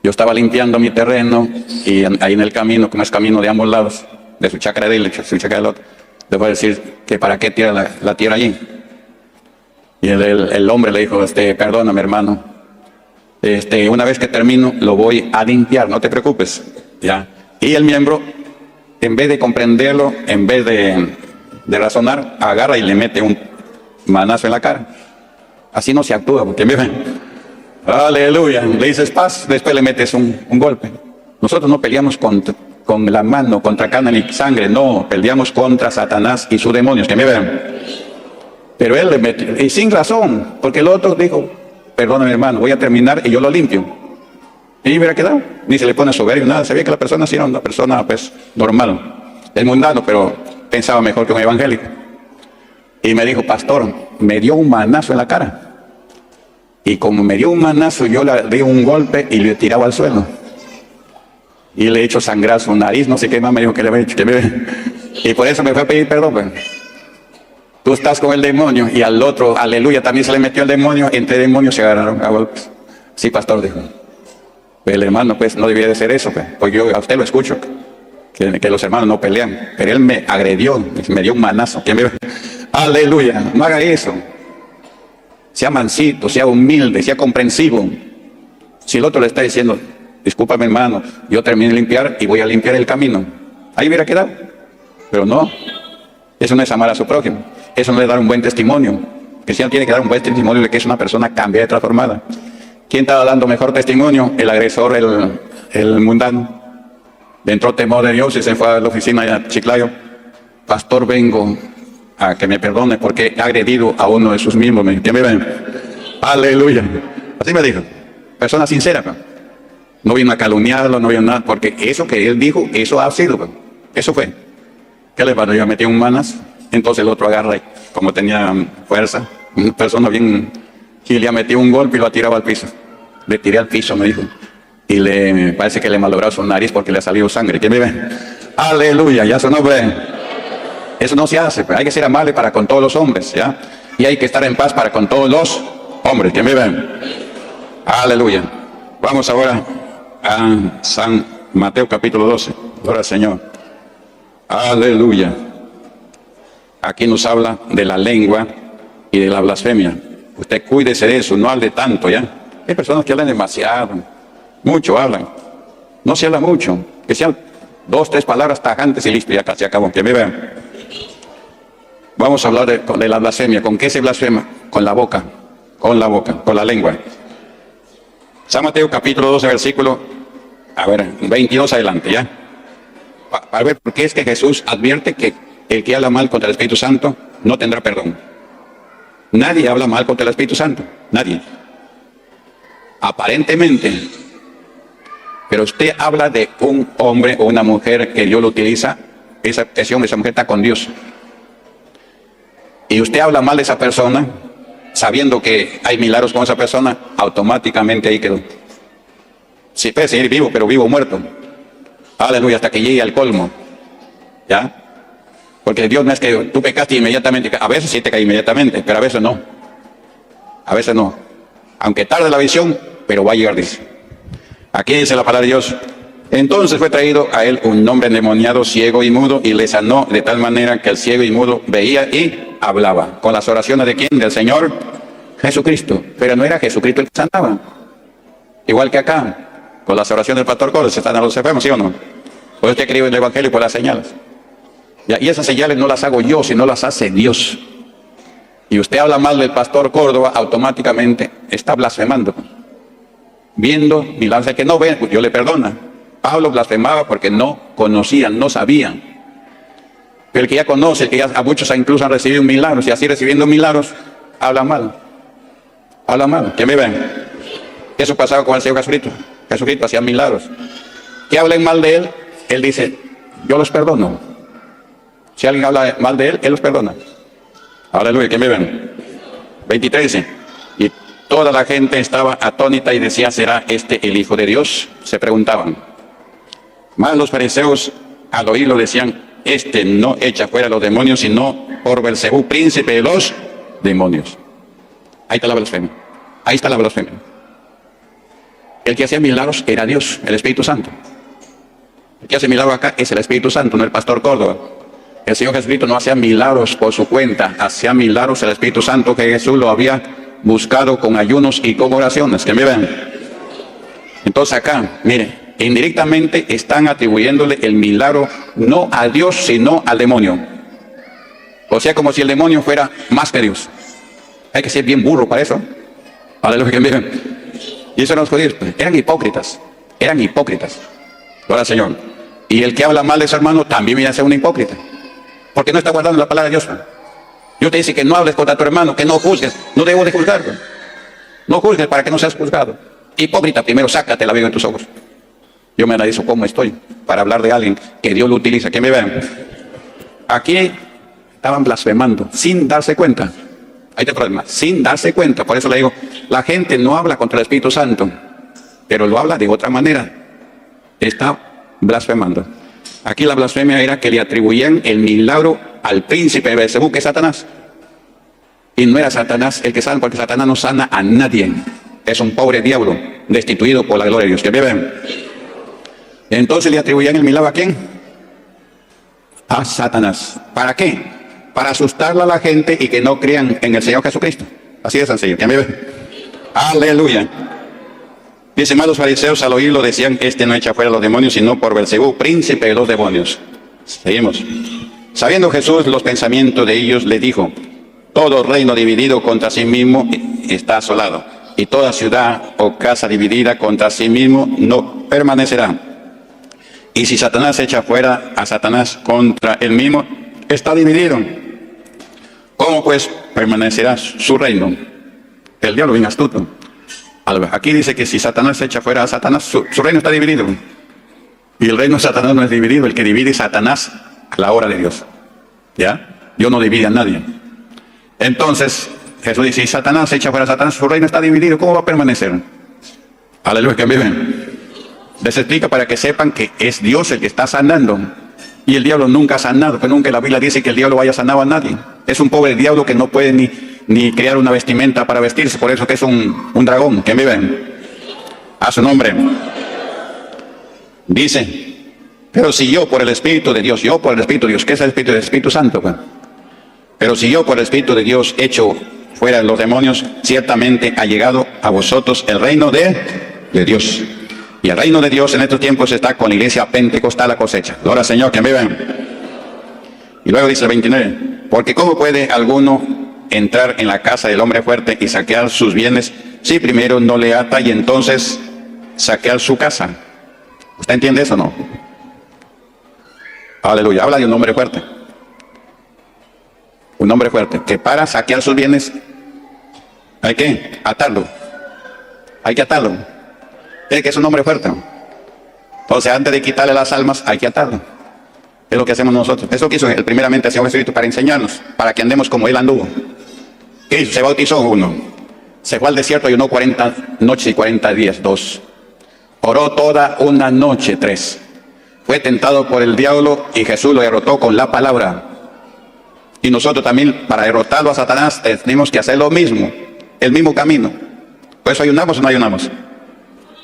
Yo estaba limpiando mi terreno y ahí en el camino, como es camino de ambos lados, de su chacra de él, de su chacra del otro, le voy a decir que para qué tira la tierra allí. Y el hombre le dijo, perdóname hermano, una vez que termino lo voy a limpiar, no te preocupes. ¿Ya? Y el miembro, en vez de comprenderlo, en vez de razonar, agarra y le mete un manazo en la cara. Así no se actúa, porque me ven. Aleluya, le dices paz, después le metes un golpe. Nosotros no peleamos con la mano, contra carne ni sangre, no, peleamos contra Satanás y sus demonios, que me vean. Pero él le metió, y sin razón, porque el otro dijo, perdóname hermano, voy a terminar y yo lo limpio. Y hubiera quedado, ni se le pone soberbio, nada, sabía que la persona sí era una persona pues normal, es mundano, pero pensaba mejor que un evangélico. Y me dijo, pastor, me dio un manazo en la cara. Y como me dio un manazo, yo le di un golpe y le tiraba al suelo. Y le he hecho sangrar su nariz, no sé qué más me dijo que le había hecho. Y por eso me fue a pedir perdón. Pues. Tú estás con el demonio y al otro, aleluya, también se le metió el demonio. Entre demonios se agarraron a golpes. Sí, pastor, dijo. El hermano, pues, no debía de ser eso. Pues yo a usted lo escucho, que los hermanos no pelean. Pero él me agredió, me dio un manazo. Aleluya, no haga eso. Sea mansito, sea humilde, sea comprensivo. Si el otro le está diciendo, discúlpame hermano, yo terminé de limpiar y voy a limpiar el camino, ahí hubiera quedado. Pero no, eso no es amar a su prójimo, eso no es dar un buen testimonio. El cristiano tiene que dar un buen testimonio de que es una persona cambiada y transformada. ¿Quién estaba dando mejor testimonio? El agresor, el mundano. Le entró temor de Dios y se fue a la oficina de Chiclayo. Pastor, vengo a que me perdone porque he agredido a uno de sus miembros. ¿Quién me ven? Aleluya. Así me dijo. Persona sincera. Pues. No vino a calumniarlo, no vino nada, porque eso que él dijo, eso ha sido. Pues. Eso fue. ¿Qué le pasa? Yo metí un manas, entonces el otro agarra, y como tenía fuerza, una persona bien, y le metí un golpe y lo tiraba al piso. Le tiré al piso, me dijo. Y me parece que le malogró su nariz porque le ha salido sangre. ¿Quién me ve? Aleluya, ya su nombre. Eso no se hace, pero hay que ser amable para con todos los hombres, ¿ya? Y hay que estar en paz para con todos los hombres. ¿Quién me ve? Aleluya. Vamos ahora a San Mateo capítulo 12. Gloria al Señor. Aleluya. Aquí nos habla de la lengua y de la blasfemia. Usted cuídese de eso, no hable tanto, ¿ya? Hay personas que hablan demasiado, mucho hablan. No se habla mucho, que sean 2, 3 palabras tajantes y listo, ya casi acabó. Que me vean. Vamos a hablar de la blasfemia. ¿Con qué se blasfema? Con la boca, con la lengua. San Mateo capítulo 12, versículo, 22 adelante, ¿ya? Para ver por qué es que Jesús advierte que el que habla mal contra el Espíritu Santo no tendrá perdón. Nadie habla mal contra el Espíritu Santo, nadie. Aparentemente. Pero usted habla de un hombre o una mujer que Dios lo utiliza, ese hombre, esa mujer está con Dios. Y usted habla mal de esa persona, sabiendo que hay milagros con esa persona, automáticamente ahí quedó. Sí, puede seguir vivo, pero vivo o muerto. Aleluya, hasta que llegue al colmo. ¿Ya? Porque Dios no es que tú pecaste inmediatamente. A veces sí te cae inmediatamente, pero a veces no. A veces no. Aunque tarde la visión, pero va a llegar, dice. Aquí dice la palabra de Dios. Entonces fue traído a él un hombre endemoniado, ciego y mudo, y le sanó de tal manera que el ciego y mudo veía y hablaba. Con las oraciones de ¿quién? Del Señor Jesucristo. Pero no era Jesucristo el que sanaba. Igual que acá, con las oraciones del pastor Córdoba, se están a los enfermos, ¿sí o no? Pues usted cree en el Evangelio por las señales. Y esas señales no las hago yo, sino las hace Dios. Y usted habla mal del pastor Córdoba, automáticamente está blasfemando. Viendo milagros que no ven, pues Dios le perdona. Pablo blasfemaba porque no conocían, no sabían. Pero el que ya conoce, el que ya a muchos incluso han recibido milagros, y así recibiendo milagros, habla mal. Habla mal. ¿Quién me ven? Eso pasaba con el Señor Jesucristo. Jesucristo hacía milagros. Que hablen mal de él, él dice, yo los perdono. Si alguien habla mal de él, él los perdona. Aleluya, ¿quién me ven? 23 dice, y toda la gente estaba atónita y decía, ¿será este el Hijo de Dios? Se preguntaban. Mas los fariseos al oírlo decían, este no echa fuera a los demonios, sino por Belcebú, príncipe de los demonios. Ahí está la blasfemia. Ahí está la blasfemia. El que hacía milagros era Dios, el Espíritu Santo. El que hace milagros acá es el Espíritu Santo, no el pastor Córdoba. El Señor Jesucristo no hacía milagros por su cuenta, hacía milagros el Espíritu Santo que Jesús lo había buscado con ayunos y con oraciones. ¿Que me ven? Entonces acá, mire, indirectamente están atribuyéndole el milagro no a Dios, sino al demonio. O sea, como si el demonio fuera más que Dios. Hay que ser bien burro para eso. Aleluya, que me ven. Y eso los judíos eran hipócritas. Eran hipócritas. Gloria al Señor. Y el que habla mal de su hermano también viene a ser un hipócrita. Porque no está guardando la palabra de Dios. Dios te dice que no hables contra tu hermano, que no juzgues. No debo de juzgarlo. No juzgues para que no seas juzgado. Hipócrita, primero sácate la vida de tus ojos. Yo me analizo cómo estoy para hablar de alguien que Dios lo utiliza. Que me vean. Aquí estaban blasfemando sin darse cuenta. Ahí está el problema. Sin darse cuenta. Por eso le digo, la gente no habla contra el Espíritu Santo, pero lo habla de otra manera. Está blasfemando. Aquí la blasfemia era que le atribuían el milagro al príncipe de Belcebú, que es Satanás. Y no era Satanás el que sana, porque Satanás no sana a nadie. Es un pobre diablo, destituido por la gloria de Dios. ¿Que me ven? Entonces le atribuían el milagro ¿a quién? A Satanás. ¿Para qué? Para asustarle a la gente y que no crean en el Señor Jesucristo. Así de sencillo. ¿Que me ven? Aleluya. Dice, más los fariseos al oírlo decían, este no echa fuera a los demonios, sino por Belcebú, príncipe de los demonios. Seguimos. Sabiendo Jesús los pensamientos de ellos, le dijo, todo reino dividido contra sí mismo está asolado, y toda ciudad o casa dividida contra sí mismo no permanecerá. Y si Satanás echa fuera a Satanás contra él mismo, está dividido. ¿Cómo pues permanecerá su reino? El diablo bien astuto. Aquí dice que si Satanás echa fuera a Satanás, su reino está dividido. Y el reino de Satanás no es dividido, el que divide es Satanás a la hora de Dios. ¿Ya? Dios no divide a nadie. Entonces, Jesús dice, si Satanás echa fuera a Satanás, su reino está dividido, ¿cómo va a permanecer? Aleluya, que viven. Les explica para que sepan que es Dios el que está sanando. Y el diablo nunca ha sanado, pero nunca la Biblia dice que el diablo haya sanado a nadie. Es un pobre diablo que no puede ni crear una vestimenta para vestirse, por eso que es un dragón. ¿Quién vive? A su nombre. Dice, pero si yo por el Espíritu de Dios, ¿qué es el Espíritu del Espíritu Santo? Pero si yo por el Espíritu de Dios echo fuera los demonios, ciertamente ha llegado a vosotros el reino de Dios. Y el reino de Dios en estos tiempos está con la iglesia pentecostal a cosecha. Gloria al Señor, que viven. Y luego dice el 29, porque ¿cómo puede alguno entrar en la casa del hombre fuerte y saquear sus bienes si primero no le ata y entonces saquear su casa? ¿Usted entiende eso o no? Aleluya, habla de un hombre fuerte. Un hombre fuerte, que para saquear sus bienes hay que atarlo. Hay que atarlo. Es que es un hombre fuerte. Entonces antes de quitarle las almas hay que atarlo. Es lo que hacemos nosotros. Eso que hizo primeramente el Señor Jesucristo para enseñarnos, para que andemos como Él anduvo. ¿Qué hizo? Se bautizó uno. Se fue al desierto, ayunó 40 noches y 40 días, 2. Oró toda una noche, 3. Fue tentado por el diablo y Jesús lo derrotó con la palabra. Y nosotros también, para derrotarlo a Satanás, tenemos que hacer lo mismo, el mismo camino. ¿Por eso ayunamos o no ayunamos?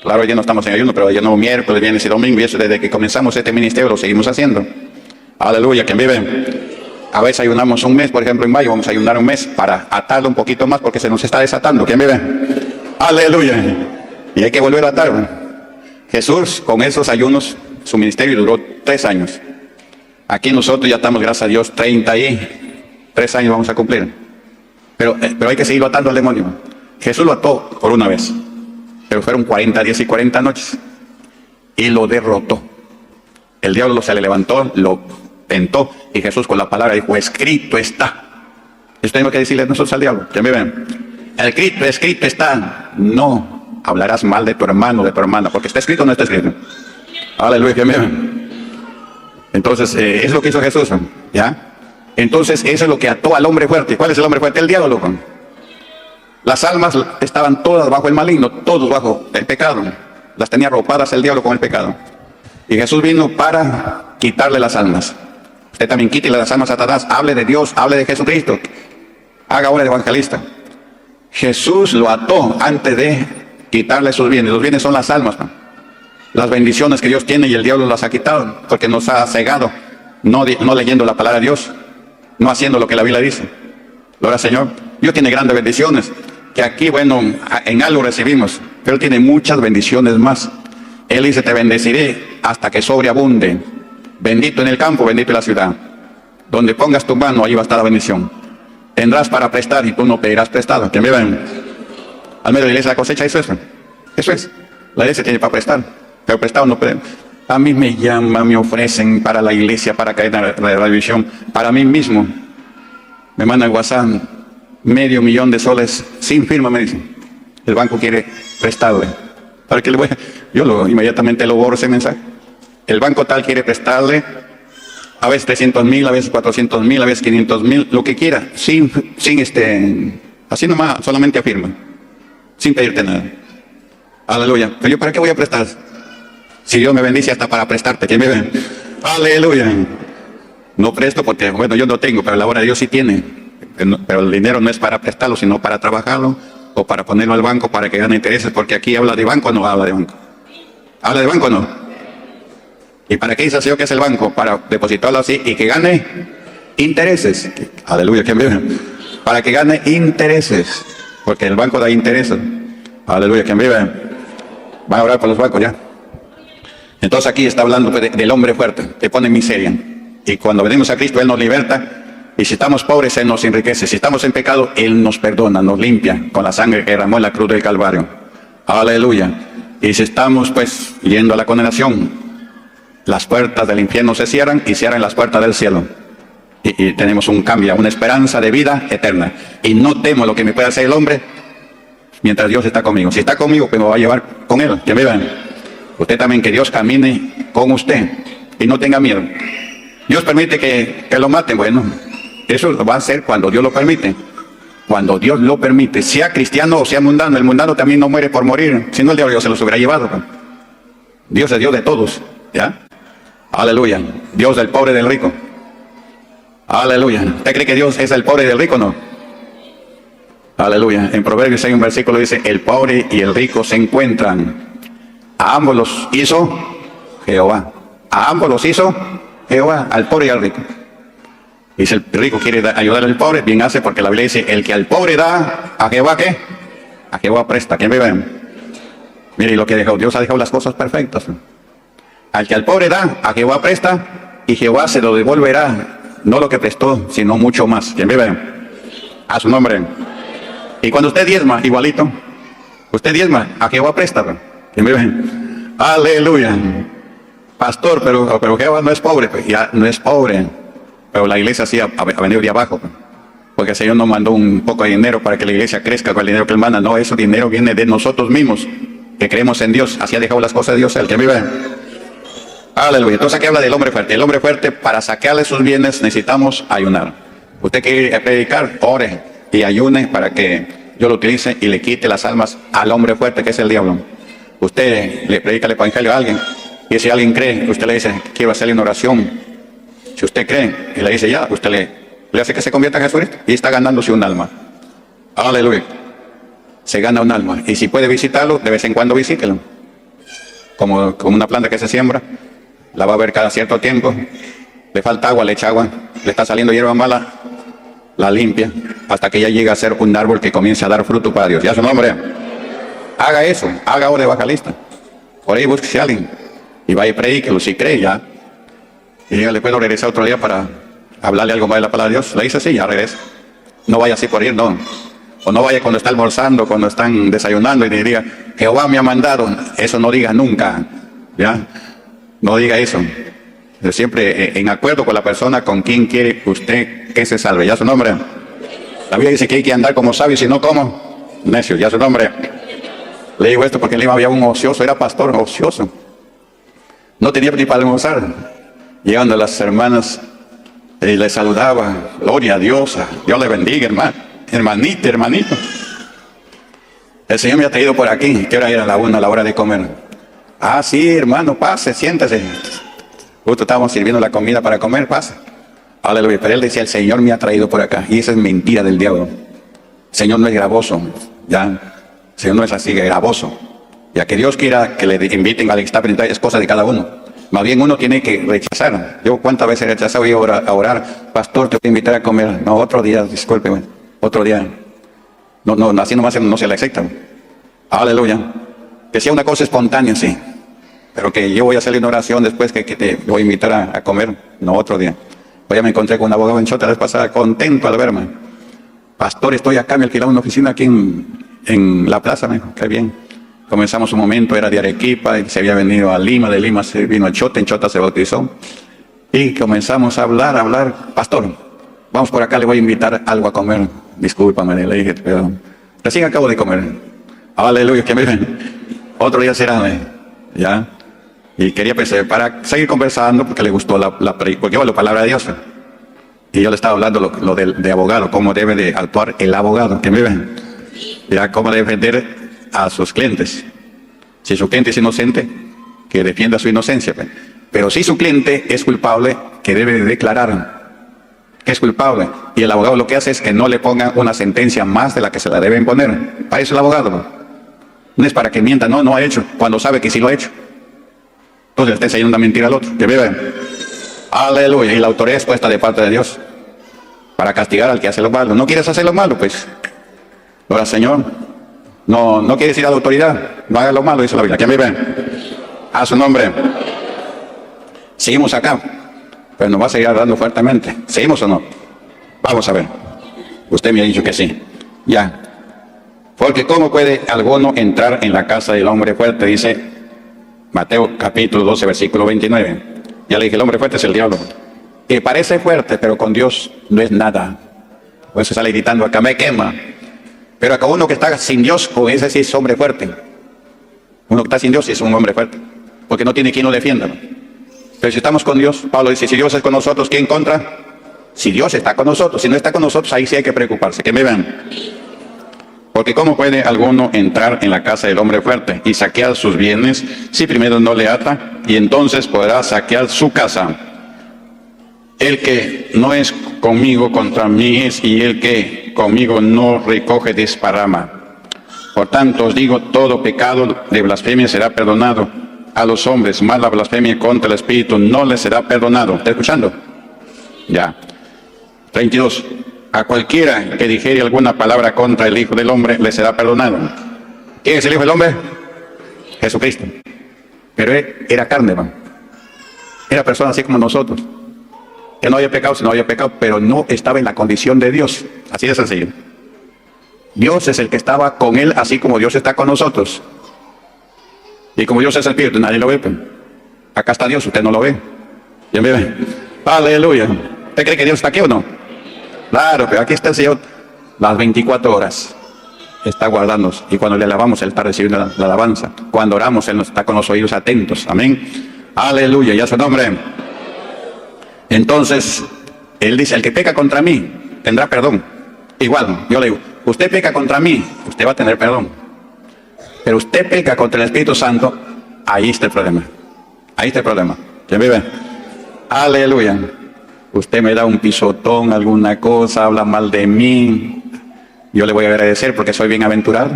Claro, ya no estamos en ayuno, pero ayunamos miércoles, viernes y domingo, y eso desde que comenzamos este ministerio lo seguimos haciendo. Aleluya, ¿quién vive? A veces ayunamos un mes, por ejemplo en mayo, vamos a ayunar un mes para atarlo un poquito más porque se nos está desatando. ¿Quién vive? Aleluya. Y hay que volver a atarlo. Jesús, con esos ayunos, su ministerio duró 3 años. Aquí nosotros ya estamos, gracias a Dios, 33 años vamos a cumplir. Pero hay que seguirlo atando al demonio. Jesús lo ató por una vez, pero fueron 40 días y 40 noches. Y lo derrotó. El diablo se le levantó, lo tentó, y Jesús con la palabra dijo, escrito está. Eso tenemos que decirle nosotros al diablo. ¿Quién me ven? Escrito está. No hablarás mal de tu hermano o de tu hermana, porque está escrito o no está escrito. Aleluya, ¿quién me ven? Entonces, es lo que hizo Jesús, ¿ya? Entonces, eso es lo que ató al hombre fuerte. ¿Cuál es el hombre fuerte? El diablo, loco. Las almas estaban todas bajo el maligno, todos bajo el pecado. Las tenía arropadas el diablo con el pecado. Y Jesús vino para quitarle las almas. Usted también quítele las almas a Satanás. Hable de Dios, hable de Jesucristo. Haga obra de evangelista. Jesús lo ató antes de quitarle sus bienes. Los bienes son las almas, ¿no? Las bendiciones que Dios tiene y el diablo las ha quitado porque nos ha cegado, no leyendo la palabra de Dios, no haciendo lo que la Biblia dice. Gloria al Señor. Dios tiene grandes bendiciones, que aquí, bueno, en algo recibimos, pero tiene muchas bendiciones más. Él dice, te bendeciré hasta que sobreabunde. Bendito en el campo, bendito en la ciudad. Donde pongas tu mano, ahí va a estar la bendición. Tendrás para prestar y tú no pedirás prestado. ¿Quién me ven? Al medio de la iglesia de la cosecha, eso es. La iglesia tiene para prestar. Pero prestado no pueden. A mí me llaman, me ofrecen para la iglesia, para caer en la revisión, para mí mismo. Me mandan WhatsApp, $500,000 soles sin firma, me dicen. El banco quiere prestarle. ¿Para qué le voy a? Yo inmediatamente lo borro ese mensaje. El banco tal quiere prestarle, a veces 300,000, a veces 400,000, a veces 500,000, lo que quiera, sin así nomás, solamente afirma, sin pedirte nada. Aleluya. Pero yo, ¿para qué voy a prestar? Si Dios me bendice hasta para prestarte, ¿quién me ve? Aleluya. No presto porque, bueno, yo no tengo, pero la obra de Dios sí tiene. Pero el dinero no es para prestarlo, sino para trabajarlo o para ponerlo al banco para que gane intereses, porque aquí habla de banco o no habla de banco. ¿Habla de banco o no? ¿Y para qué dice el Señor que es el banco? Para depositarlo así y que gane intereses. Aleluya, ¿quién me ve? Para que gane intereses, porque el banco da intereses. Aleluya, ¿quién vive? Va a orar por los bancos ya. Entonces aquí está hablando del hombre fuerte, que pone miseria. Y cuando venimos a Cristo, Él nos liberta. Y si estamos pobres, Él nos enriquece. Si estamos en pecado, Él nos perdona, nos limpia con la sangre que derramó en la cruz del Calvario. Aleluya. Y si estamos pues yendo a la condenación, las puertas del infierno se cierran y se abren las puertas del cielo. Y y tenemos un cambio, una esperanza de vida eterna. Y no temo lo que me pueda hacer el hombre mientras Dios está conmigo. Si está conmigo, pues me va a llevar con Él. Que me vean. Usted también, que Dios camine con usted y no tenga miedo. Dios permite que lo maten. Bueno, eso va a ser cuando Dios lo permite. Cuando Dios lo permite, sea cristiano o sea mundano. El mundano también no muere por morir, si no el diablo se los hubiera llevado. Dios es Dios de todos, ¿ya? Aleluya. Dios del pobre y del rico. Aleluya. ¿Usted cree que Dios es el pobre y del rico o no? Aleluya. En Proverbios hay un versículo que dice: el pobre y el rico se encuentran. A ambos los hizo Jehová. A ambos los hizo Jehová, al pobre y al rico. Y si el rico quiere ayudar al pobre, bien hace, porque la Biblia dice: el que al pobre da, a Jehová, ¿qué? A Jehová presta. ¿Quién vive? Mire lo que dejó. Dios ha dejado las cosas perfectas. Al que al pobre da, a Jehová presta, y Jehová se lo devolverá. No lo que prestó, sino mucho más. ¿Quién vive? A su nombre. Y cuando usted diezma, igualito. Usted diezma, a Jehová presta. ¿Quién vive? Aleluya. Pastor, pero Jehová no es pobre. Pues ya no es pobre. Pero la iglesia sí ha venido de abajo. Porque el Señor nos mandó un poco de dinero para que la iglesia crezca con el dinero que Él manda. No, ese dinero viene de nosotros mismos, que creemos en Dios. Así ha dejado las cosas de Dios. El que vive. Aleluya. Entonces aquí habla del hombre fuerte. El hombre fuerte, para sacarle sus bienes, necesitamos ayunar. Usted quiere predicar, ore y ayune para que Dios lo utilice y le quite las almas al hombre fuerte, que es el diablo. Usted le predica el evangelio a alguien, y si alguien cree, usted le dice: quiero hacerle una oración. Si usted cree y le dice ya, usted le hace que se convierta a Jesucristo y está ganándose un alma. Aleluya. Se gana un alma. Y si puede visitarlo, de vez en cuando visítelo. Como una planta que se siembra, la va a ver cada cierto tiempo. Le falta agua, le echa agua. Le está saliendo hierba mala, la limpia, hasta que ya llegue a ser un árbol que comience a dar fruto para Dios. Ya su nombre. Haga eso, haga ahora de evangelista. Por ahí búsquese a alguien y vaya y predíquelo. Si cree ya, y dígale: puedo regresar otro día para hablarle algo más de la palabra de Dios. Le dice: sí, ya regresa. No vaya así por ir, no. O no vaya cuando está almorzando, cuando están desayunando y le diga: Jehová me ha mandado. Eso no diga nunca, ¿ya? No diga eso. Siempre en acuerdo con la persona con quien quiere usted que se salve. Ya su nombre. La Biblia dice que hay que andar como sabios y no como necios. Ya su nombre. Le digo esto porque en Lima había un ocioso, era pastor ocioso. No tenía ni para almorzar. Llegando las hermanas y le saludaba: gloria a Dios, Dios le bendiga, hermano, hermanita, hermanito. El Señor me ha traído por aquí. ¿Qué hora era? La 1, a la hora de comer. Ah, sí, hermano, pase, siéntese. Justo estábamos sirviendo la comida para comer, pase. Aleluya. Pero él decía: el Señor me ha traído por acá. Y esa es mentira del diablo. El Señor no es gravoso, ya. El Señor no es así, gravoso. Ya que Dios quiera que le inviten al que está pendiente, es cosa de cada uno. Más bien uno tiene que rechazar. Yo cuántas veces he rechazado y a orar: pastor, te voy a invitar a comer. No, otro día, discúlpeme, otro día. No, así nomás no se le acepta. Aleluya. Que sea una cosa espontánea, sí. Pero que yo voy a hacerle una oración después que te voy a invitar a comer. No, otro día. Hoy ya me encontré con un abogado en Chota la vez pasada, contento al verme. Pastor, estoy acá, me alquilaron una oficina aquí en la plaza, me dijo. Qué bien. Comenzamos un momento, era de Arequipa, y se había venido a Lima, de Lima se vino a Chota, en Chota se bautizó. Y comenzamos a hablar: pastor, vamos por acá, le voy a invitar algo a comer. Discúlpame, le dije, pero recién acabo de comer. Aleluya, que me ven. Otro día será, ¿ya? Y quería pensar, para seguir conversando, porque le gustó porque yo la palabra de Dios. Y yo le estaba hablando lo de abogado, cómo debe de actuar el abogado, que me ven. Ya, cómo debe defender a sus clientes. Si su cliente es inocente, que defienda su inocencia. Pero si su cliente es culpable, que debe de declarar que es culpable. Y el abogado lo que hace es que no le ponga una sentencia más de la que se la deben poner. Para eso el abogado. No es para que mienta, no ha hecho, cuando sabe que sí lo ha hecho. Entonces le está enseñando una mentira al otro. Que vive. Aleluya. Y la autoridad es puesta de parte de Dios para castigar al que hace lo malo. ¿No quieres hacer lo malo? Pues, ahora, Señor, no quieres ir a la autoridad, no hagas lo malo, dice la Biblia. ¿Quién vive? A su nombre. Seguimos acá, pero nos va a seguir dando fuertemente. ¿Seguimos o no? Vamos a ver. Usted me ha dicho que sí. Ya. Porque ¿cómo puede alguno entrar en la casa del hombre fuerte? Dice Mateo capítulo 12, versículo 29. Ya le dije, el hombre fuerte es el diablo. que parece fuerte, pero con Dios no es nada. Por eso sale gritando, acá me quema. Pero acá uno que está sin Dios, con ese sí es hombre fuerte. Uno que está sin Dios sí es un hombre fuerte, porque no tiene quien lo defienda. Pero si estamos con Dios, Pablo dice, si Dios es con nosotros, ¿quién contra? Si Dios está con nosotros, si no está con nosotros, ahí sí hay que preocuparse. Que me vean. Porque ¿cómo puede alguno entrar en la casa del hombre fuerte y saquear sus bienes si primero no le ata? Y entonces podrá saquear su casa. El que no es conmigo contra mí es, y el que conmigo no recoge desparrama. Por tanto os digo, todo pecado de blasfemia será perdonado a los hombres, mas la blasfemia contra el Espíritu no les será perdonado. ¿Está escuchando? Ya. 32. A cualquiera que dijere alguna palabra contra el Hijo del Hombre le será perdonado. ¿Quién es el Hijo del Hombre? Jesucristo. Pero él era carne, ¿no? Era persona así como nosotros. Que no había pecado, sino había pecado, pero no estaba en la condición de Dios. Así de sencillo. Dios es el que estaba con él, así como Dios está con nosotros. Y como Dios es el Espíritu, nadie lo ve. Pues. Acá está Dios, usted no lo ve. ¿Ya me ve? Aleluya. ¿Usted cree que Dios está aquí o no? Claro, pero aquí está el Señor las 24 horas. Está guardándonos. Y cuando le alabamos, Él está recibiendo la alabanza. Cuando oramos, Él está con los oídos atentos. Amén. Aleluya. Y a su nombre. Entonces, Él dice, el que peca contra mí, tendrá perdón. Igual, yo le digo, usted peca contra mí, usted va a tener perdón. Pero usted peca contra el Espíritu Santo, ahí está el problema. Ahí está el problema. ¿Quién vive? Aleluya. Usted me da un pisotón, alguna cosa, habla mal de mí. Yo le voy a agradecer porque soy bienaventurado.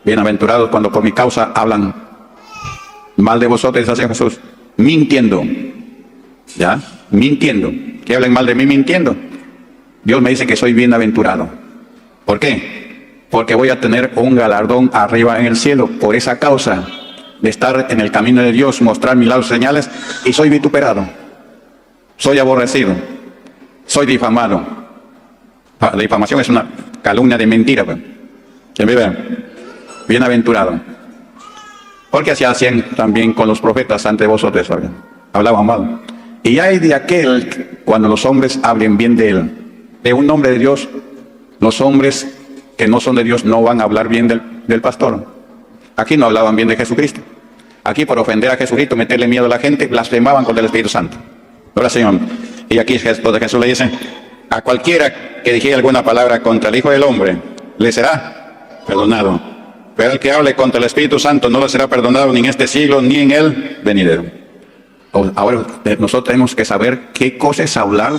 Bienaventurados cuando por mi causa hablan mal de vosotros, dice Jesús. Mintiendo. ¿Ya? Mintiendo. ¿Que hablen mal de mí mintiendo? Dios me dice que soy bienaventurado. ¿Por qué? Porque voy a tener un galardón arriba en el cielo por esa causa de estar en el camino de Dios, mostrar milagros, señales, y soy vituperado, soy aborrecido, soy difamado. La difamación es una calumnia de mentira. ¿Quién vive? Bienaventurado. Porque así hacían también con los profetas ante vosotros, hablaban mal. Y hay de aquel, cuando los hombres hablen bien de él, de un nombre de Dios, los hombres que no son de Dios no van a hablar bien del pastor. Aquí no hablaban bien de Jesucristo. Aquí por ofender a Jesucristo, meterle miedo a la gente, blasfemaban contra el Espíritu Santo. Ahora, Señor. Y aquí Jesús le dice, a cualquiera que dijere alguna palabra contra el Hijo del Hombre, le será perdonado. Pero el que hable contra el Espíritu Santo no le será perdonado ni en este siglo ni en el venidero. Ahora nosotros tenemos que saber qué cosa es hablar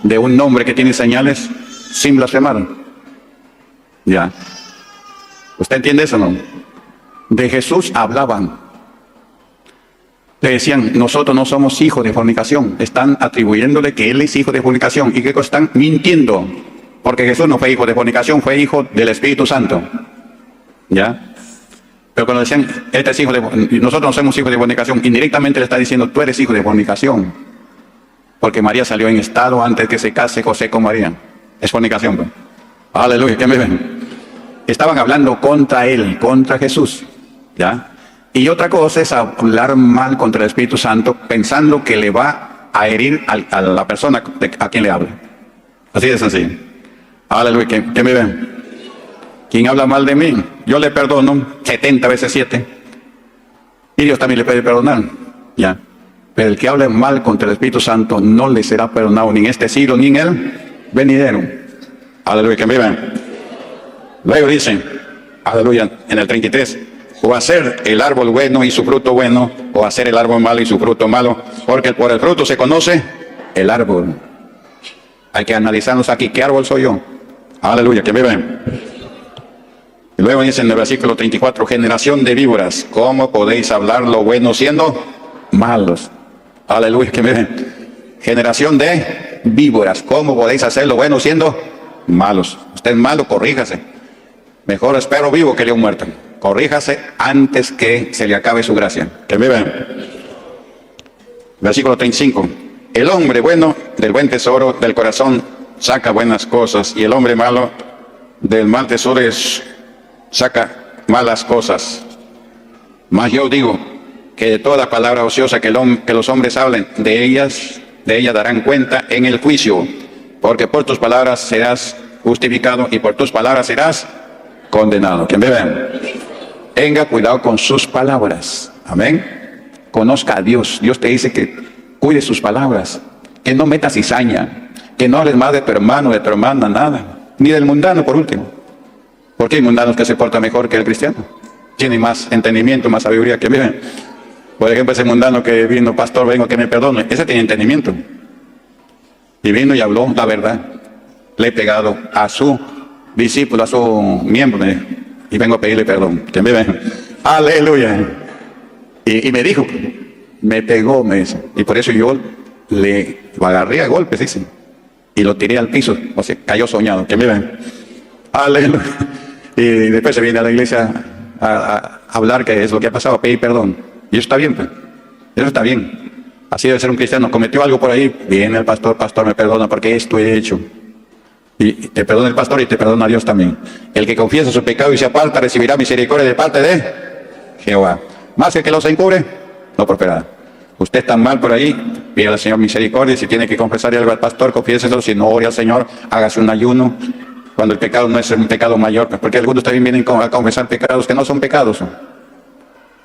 de un nombre que tiene señales sin blasfemar. Ya. ¿Usted entiende eso, no? De Jesús hablaban. Le decían, nosotros no somos hijos de fornicación. Están atribuyéndole que Él es hijo de fornicación. ¿Y qué cosa están mintiendo? Porque Jesús no fue hijo de fornicación, fue hijo del Espíritu Santo. ¿Ya? Pero cuando decían, este es hijo de, nosotros no somos hijos de fornicación, indirectamente le está diciendo, tú eres hijo de fornicación. Porque María salió en estado antes que se case José con María. Es fornicación. Pues. Aleluya, ¿quién me ve? Estaban hablando contra él, contra Jesús. ¿Ya? Y otra cosa es hablar mal contra el Espíritu Santo, pensando que le va a herir a la persona a quien le habla. Así de sencillo. Aleluya, ¿quién me ve? Quien habla mal de mí, yo le perdono 70 veces 7. Y Dios también le puede perdonar. ¿Ya? Pero el que hable mal contra el Espíritu Santo no le será perdonado ni en este siglo ni en el venidero. Aleluya, que me vean. Luego dice, aleluya, en el 33, o hacer el árbol bueno y su fruto bueno, o hacer el árbol malo y su fruto malo, porque por el fruto se conoce el árbol. Hay que analizarnos aquí, ¿qué árbol soy yo? Aleluya, que me vean. Y luego dice en el versículo 34, generación de víboras, ¿cómo podéis hablar lo bueno siendo malos? Aleluya, que me ven. Generación de víboras, ¿cómo podéis hacer lo bueno siendo malos? Usted es malo, corríjase. Mejor espero vivo que león muerto. Corríjase antes que se le acabe su gracia. Que me ven. Versículo 35. El hombre bueno del buen tesoro del corazón saca buenas cosas, y el hombre malo del mal tesoro saca malas cosas. Mas yo digo que de toda palabra ociosa que los hombres hablen, de ellas de ella darán cuenta en el juicio, porque por tus palabras serás justificado y por tus palabras serás condenado. ¿Quién ve? Tenga cuidado con sus palabras. Amén. Conozca a Dios. Dios te dice que cuide sus palabras, que no metas cizaña, que no hables más de tu hermano, de tu hermana, nada, ni del mundano por último. Porque hay mundanos que se portan mejor que el cristiano, tienen más entendimiento, más sabiduría que viven. Por ejemplo, ese mundano que vino, pastor, vengo que me perdone, ese tiene entendimiento. Y vino y habló la verdad. Le he pegado a su discípulo, a su miembro, y vengo a pedirle perdón. Que me ve. Aleluya. Y me dijo, me pegó, me dice. Y por eso yo lo agarré a golpes, dice. Y lo tiré al piso, o sea, cayó soñado. Que me ven. Aleluya. Y después se viene a la iglesia a hablar que es lo que ha pasado, a pedir perdón. Y eso está bien, pues. Eso está bien. Así debe ser un cristiano. Cometió algo por ahí, viene el pastor, pastor, me perdona porque esto he hecho. Y te perdona el pastor y te perdona Dios también. El que confiesa su pecado y se aparta recibirá misericordia de parte de Jehová. Más el que los encubre, no prosperará. Usted está mal por ahí, pide al Señor misericordia. Si tiene que confesar algo al pastor, confiéselo. Si no, ore al Señor, hágase un ayuno. Cuando el pecado no es un pecado mayor, porque algunos también vienen a confesar pecados que no son pecados.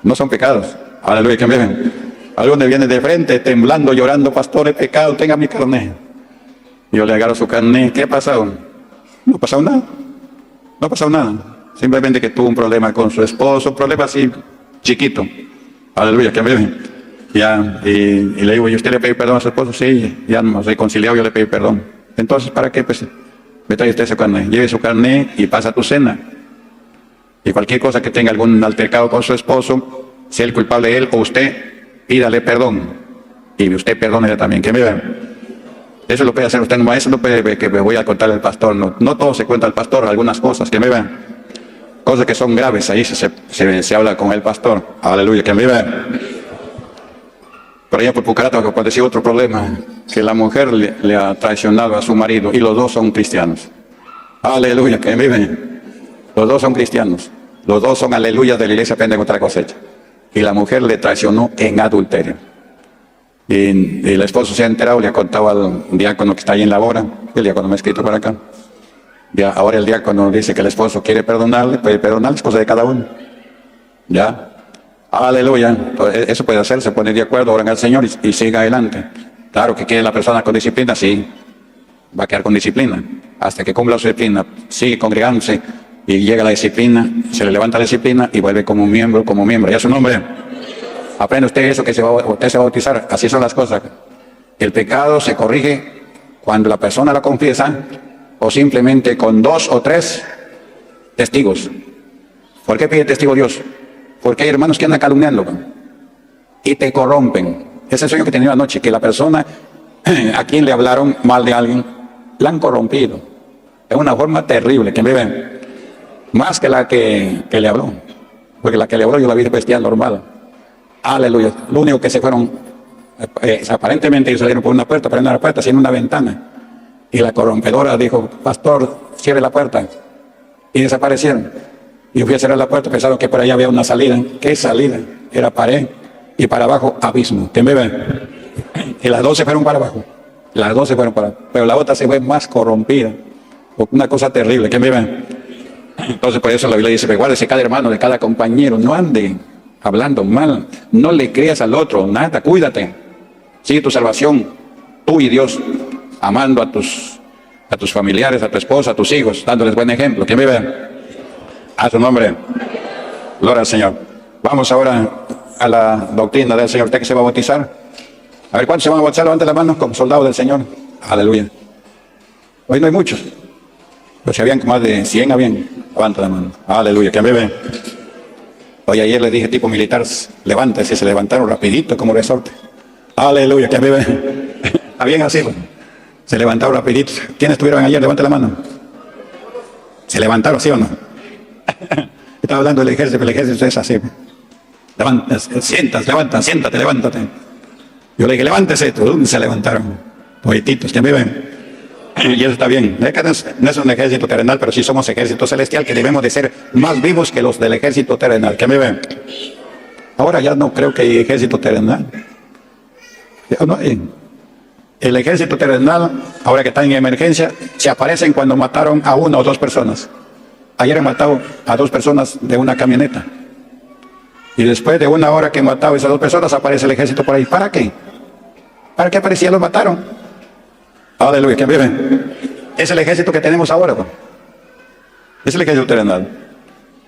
No son pecados. Aleluya, que me ven. Algunos vienen de frente, temblando, llorando, pastor, he pecado, tenga mi carnet. Yo le agarro su carnet, ¿qué ha pasado? No ha pasado nada. No ha pasado nada. Simplemente que tuvo un problema con su esposo, un problema así, chiquito. Aleluya, que me ven. Ya, y le digo, ¿y usted le pidió perdón a su esposo? Sí, ya nos reconciliado, yo le pedí perdón. Entonces, ¿para qué? Pues, me trae usted su carnet, lleve su carnet y pasa tu cena. Y cualquier cosa que tenga algún altercado con su esposo, sea el culpable él o usted, pídale perdón. Y usted perdónele también, que me vean. Eso lo puede hacer usted, no, eso no puede que me voy a contarle al pastor. No todo se cuenta al pastor, algunas cosas, que me vean. Cosas que son graves, ahí se habla con el pastor. Aleluya, que me vean. Por allá por Pucarata, por decir otro problema, que la mujer le ha traicionado a su marido y los dos son cristianos. Aleluya, que viven. Los dos son cristianos. Los dos son aleluyas de la iglesia Pentecostal Cosecha. Y la mujer le traicionó en adulterio. Y el esposo se ha enterado, le ha contado al diácono que está ahí en la hora. El diácono me ha escrito por acá. Ahora el diácono dice que el esposo quiere perdonarle, puede perdonarle, es cosa de cada uno. ¿Ya? Aleluya. Eso puede hacer, se pone de acuerdo, oran al Señor y siga adelante. Claro que quiere la persona con disciplina, sí, va a quedar con disciplina. Hasta que cumpla su disciplina, sigue congregándose y llega la disciplina, se le levanta la disciplina y vuelve como miembro, ya su nombre. Aprende usted eso que usted se va a bautizar, así son las cosas. El pecado se corrige cuando la persona lo confiesa o simplemente con 2 o 3 testigos. ¿Por qué pide testigo Dios? Porque hay hermanos que andan calumniando y te corrompen. Ese es el sueño que tenía anoche, que la persona a quien le hablaron mal de alguien, la han corrompido. Es una forma terrible, que me ven. Más que la que le habló. Porque la que le habló yo la vi bestial normal. Aleluya. Lo único que se fueron, aparentemente ellos salieron por una puerta, pero no era puerta, sino una ventana. Y la corrompedora dijo, pastor, cierre la puerta. Y desaparecieron. Y yo fui a cerrar la puerta, pensaron que por allá había una salida. ¿Qué salida? Era pared y para abajo abismo. ¿Quién me ve? Y las 2 se fueron para abajo. Las 2 se fueron para abajo. Pero la otra se fue más corrompida. Una cosa terrible. ¿Quién me ve? Entonces por eso la Biblia dice, guárdese cada hermano de cada compañero. No ande hablando mal. No le creas al otro. Nada, cuídate. Sigue tu salvación. Tú y Dios. Amando a tus familiares, a tu esposa, a tus hijos. Dándoles buen ejemplo. ¿Quién me ve? A su nombre. Gloria al Señor. Vamos ahora a la doctrina del Señor. ¿Usted que se va a bautizar? A ver, ¿cuántos se van a bautizar? Levante la mano como soldado del Señor. Aleluya. Hoy no hay muchos. Pero si habían más de 100, habían. Levanta la mano. Aleluya. Que me ve. Hoy ayer le dije tipo militar, levántese. Se levantaron rapidito como resorte. Aleluya. Que me ve. Está bien así. Se levantaron rapidito. ¿Quiénes estuvieron ayer? Levante la mano. ¿Se levantaron, sí o no? Estaba hablando del ejército, pero el ejército es así. Siéntate, levántate. Yo le dije, levántese, se levantaron. Poetitos, que viven. Y eso está bien. No es un ejército terrenal, pero sí somos ejército celestial, que debemos de ser más vivos que los del ejército terrenal. Que viven. Ahora ya no creo que hay ejército terrenal. Ya no hay. El ejército terrenal, ahora que está en emergencia, se aparecen cuando mataron a una o dos personas. Ayer han matado a 2 personas de una camioneta. Y después de 1 hora que han matado a esas 2 personas, aparece el ejército por ahí. ¿Para qué? ¿Para qué aparecía? Los mataron. Aleluya, ¿quién vive? Es el ejército que tenemos ahora, pues. Es el ejército terrenal.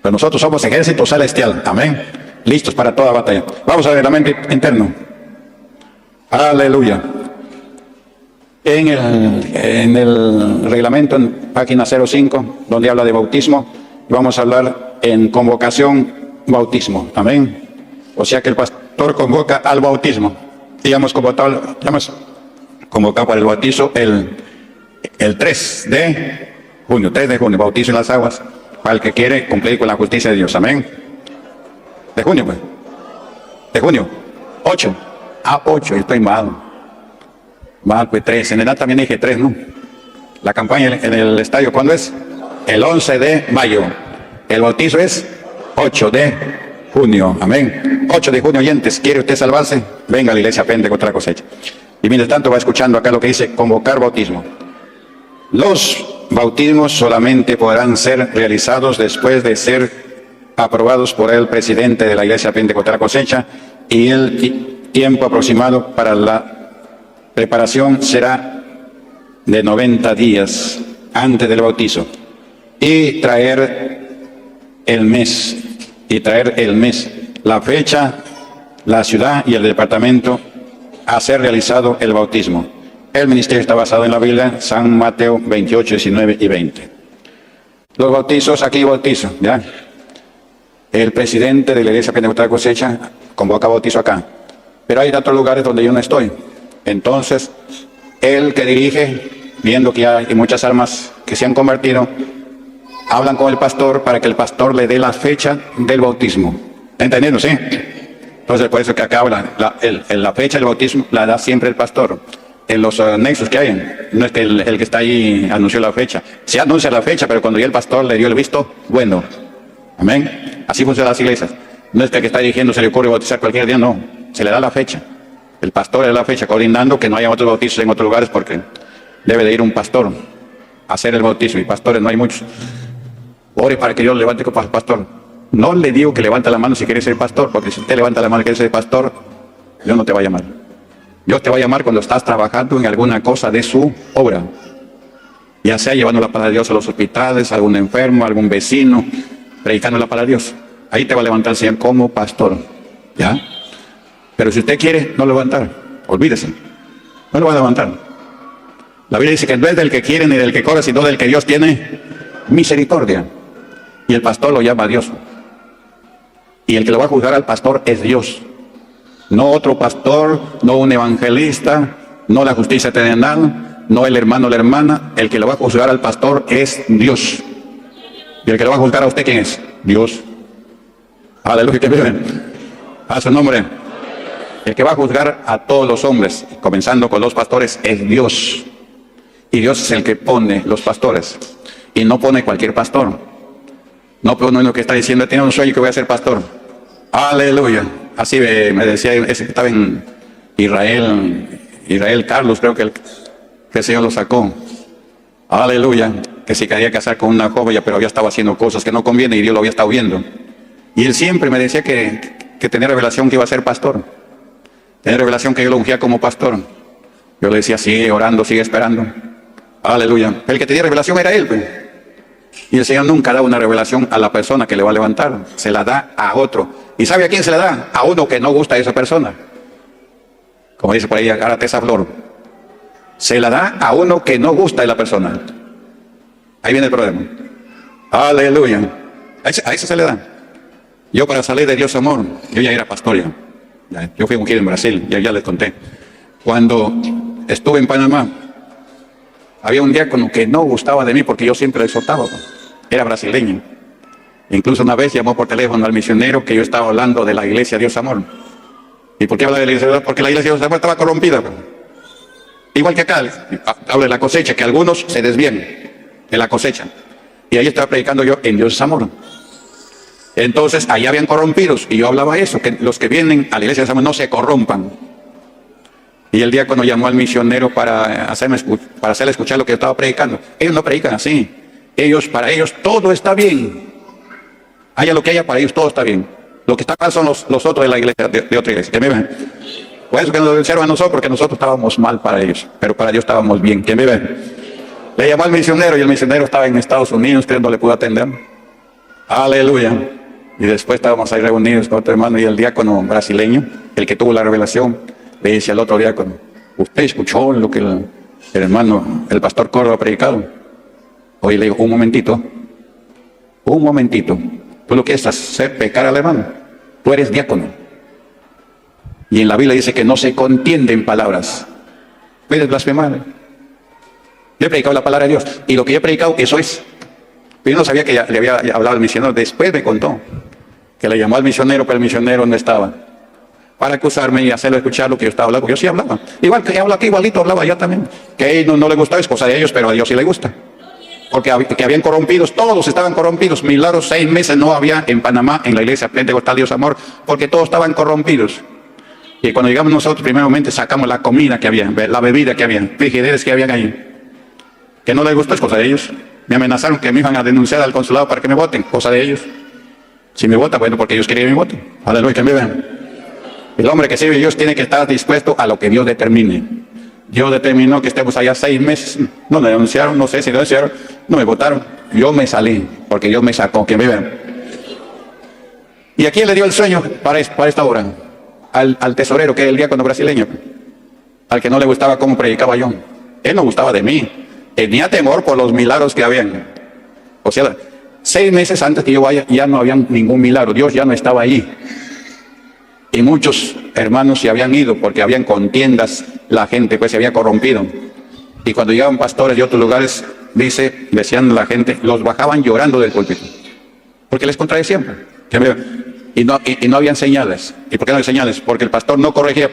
Pero nosotros somos ejército celestial. Amén. Listos para toda batalla. Vamos a ver el reglamento interno. Aleluya. En el reglamento, en página 05, donde habla de bautismo, vamos a hablar en convocación, bautismo. Amén. O sea que el pastor convoca al bautismo. Y hemos convocado para el bautizo el 3 de junio. 3 de junio, bautizo en las aguas, para el que quiere cumplir con la justicia de Dios. Amén. De junio, pues. De junio. 8. 8, estoy mal. Mal, pues 3. En edad también dije 3, ¿no? La campaña en el estadio, ¿cuándo es? El 11 de mayo. El bautizo es 8 de junio. Amén. 8 de junio, oyentes. ¿Quiere usted salvarse? Venga a la iglesia Pentecostal Cosecha. Y mientras tanto va escuchando acá lo que dice convocar bautismo. Los bautismos solamente podrán ser realizados después de ser aprobados por el presidente de la iglesia Pentecostal Cosecha, y el tiempo aproximado para la preparación será de 90 días antes del bautizo, y traer el mes, la fecha, la ciudad y el departamento a ser realizado el bautismo. El ministerio está basado en la Biblia, San Mateo 28, 19 y 20. Los bautizos, aquí bautizo, ¿ya? El presidente de la iglesia Pentecostal Cosecha convoca bautizo acá, pero hay otros lugares donde yo no estoy. Entonces, el que dirige, viendo que hay muchas almas que se han convertido, hablan con el pastor para que el pastor le dé la fecha del bautismo. ¿Está entendiendo? Sí. Entonces, por eso que acá la fecha del bautismo la da siempre el pastor. En los anexos que hay, no es que el que está ahí anunció la fecha. Se anuncia la fecha, pero cuando ya el pastor le dio el visto, bueno. Amén. Así funcionan las iglesias. No es que el que está dirigiendo se le ocurre bautizar cualquier día, no. Se le da la fecha. El pastor le da la fecha, coordinando que no haya otros bautizos en otros lugares, porque debe de ir un pastor a hacer el bautizo. Y pastores no hay muchos. Ore para que Dios levante como pastor. No le digo que levante la mano si quiere ser pastor, porque si usted levanta la mano y quiere ser pastor, Dios no te va a llamar. Dios te va a llamar cuando estás trabajando en alguna cosa de su obra. Ya sea llevando la palabra de Dios a los hospitales, a algún enfermo, a algún vecino, predicando la palabra de Dios. Ahí te va a levantar el Señor como pastor. ¿Ya? Pero si usted quiere no levantar, olvídese. No lo va a levantar. La Biblia dice que no es del que quiere ni del que corre, sino del que Dios tiene misericordia. Y el pastor lo llama a Dios. Y el que lo va a juzgar al pastor es Dios. No otro pastor, no un evangelista, no la justicia terrenal, no el hermano o la hermana. El que lo va a juzgar al pastor es Dios. Y el que lo va a juzgar a usted, ¿quién es? Dios. Aleluya, que viven. A su nombre. El que va a juzgar a todos los hombres, comenzando con los pastores, es Dios. Y Dios es el que pone los pastores. Y no pone cualquier pastor. No pone lo que está diciendo, tengo un sueño que voy a ser pastor. Aleluya. Así me decía ese que estaba en Israel Carlos, creo que el Señor lo sacó. Aleluya. Que se quería casar con una joven, pero había estado haciendo cosas que no conviene y Dios lo había estado viendo. Y él siempre me decía que tenía revelación que iba a ser pastor. Tenía revelación que yo lo ungía como pastor. Yo le decía, sigue orando, sigue esperando. Aleluya. El que tenía revelación era él, pues. Y el Señor nunca da una revelación a la persona que le va a levantar. Se la da a otro. ¿Y sabe a quién se la da? A uno que no gusta a esa persona. Como dice por ahí, agárrate esa flor. Se la da a uno que no gusta de la persona. Ahí viene el problema. Aleluya. A eso se le da. Yo, para salir de Dios amor, yo ya era pastor ya. Yo fui ungido en Brasil, ya les conté. Cuando estuve en Panamá, había un diácono que no gustaba de mí porque yo siempre le exhortaba. Era brasileño. Incluso una vez llamó por teléfono al misionero que yo estaba hablando de la iglesia Dios Amor. ¿Y por qué habla de la iglesia Dios Amor? Porque la iglesia Dios Amor estaba corrompida. Igual que acá, habla de la cosecha, que algunos se desvían de la cosecha. Y ahí estaba predicando yo en Dios Amor. Entonces, ahí habían corrompidos. Y yo hablaba eso, que los que vienen a la iglesia Dios Amor no se corrompan. Y el diácono llamó al misionero para hacerle escuchar lo que yo estaba predicando. Ellos no predican así. Para ellos todo está bien. Haya lo que haya, para ellos todo está bien. Lo que está mal son los otros de la iglesia, de otra iglesia. ¿Quién vive? Por eso que nos denunciaron a nosotros, porque nosotros estábamos mal para ellos, pero para Dios estábamos bien. ¿Quién vive? Le llamó al misionero y el misionero estaba en Estados Unidos, que no le pudo atender. Aleluya. Y después estábamos ahí reunidos con otro hermano y el diácono brasileño, el que tuvo la revelación, le dice al otro diácono: ¿usted escuchó lo que el hermano, el pastor Córdoba ha predicado? Oye, le digo, un momentito. ¿Tú lo quieres hacer pecar al hermano? Tú eres diácono. Y en la Biblia dice que no se contiende en palabras. ¿Puedes blasfemar? Yo he predicado la palabra de Dios. Y lo que yo he predicado, eso es. Pero yo no sabía que le había hablado al misionero. Después me contó que le llamó al misionero, pero el misionero no estaba. Para acusarme y hacerlo escuchar lo que yo estaba hablando. Yo sí hablaba. Igual que hablo aquí, igualito hablaba allá también. Que a ellos no le gustaba, es cosa de ellos, pero a Dios sí le gusta. Porque que habían corrompidos, todos estaban corrompidos. Milagros, 6 meses no había en Panamá, en la iglesia Pentecostal Dios Amor, porque todos estaban corrompidos. Y cuando llegamos nosotros, primeramente sacamos la comida que había, la bebida que había, frigideres que habían ahí. Que no les gustó, es cosa de ellos. Me amenazaron que me iban a denunciar al consulado para que me voten, cosa de ellos. Si me votan, bueno, porque ellos querían que me voten. Aleluya, que me vean. El hombre que sirve a Dios tiene que estar dispuesto a lo que Dios determine. Dios determinó que estemos allá 6 meses. No me denunciaron, no sé si denunciaron, no me votaron. Yo me salí, porque Dios me sacó, que me vean. ¿Y a quién le dio el sueño para esta hora? Al tesorero, que es el diácono brasileño, al que no le gustaba cómo predicaba yo. Él no gustaba de mí, tenía temor por los milagros que habían. O sea, 6 meses antes que yo vaya, ya no había ningún milagro, Dios ya no estaba ahí. Y muchos hermanos se habían ido porque habían contiendas, la gente pues se había corrompido. Y cuando llegaban pastores de otros lugares, decían la gente, los bajaban llorando del púlpito, porque les contradecían. Y no habían señales. ¿Y por qué no hay señales? Porque el pastor no corregía.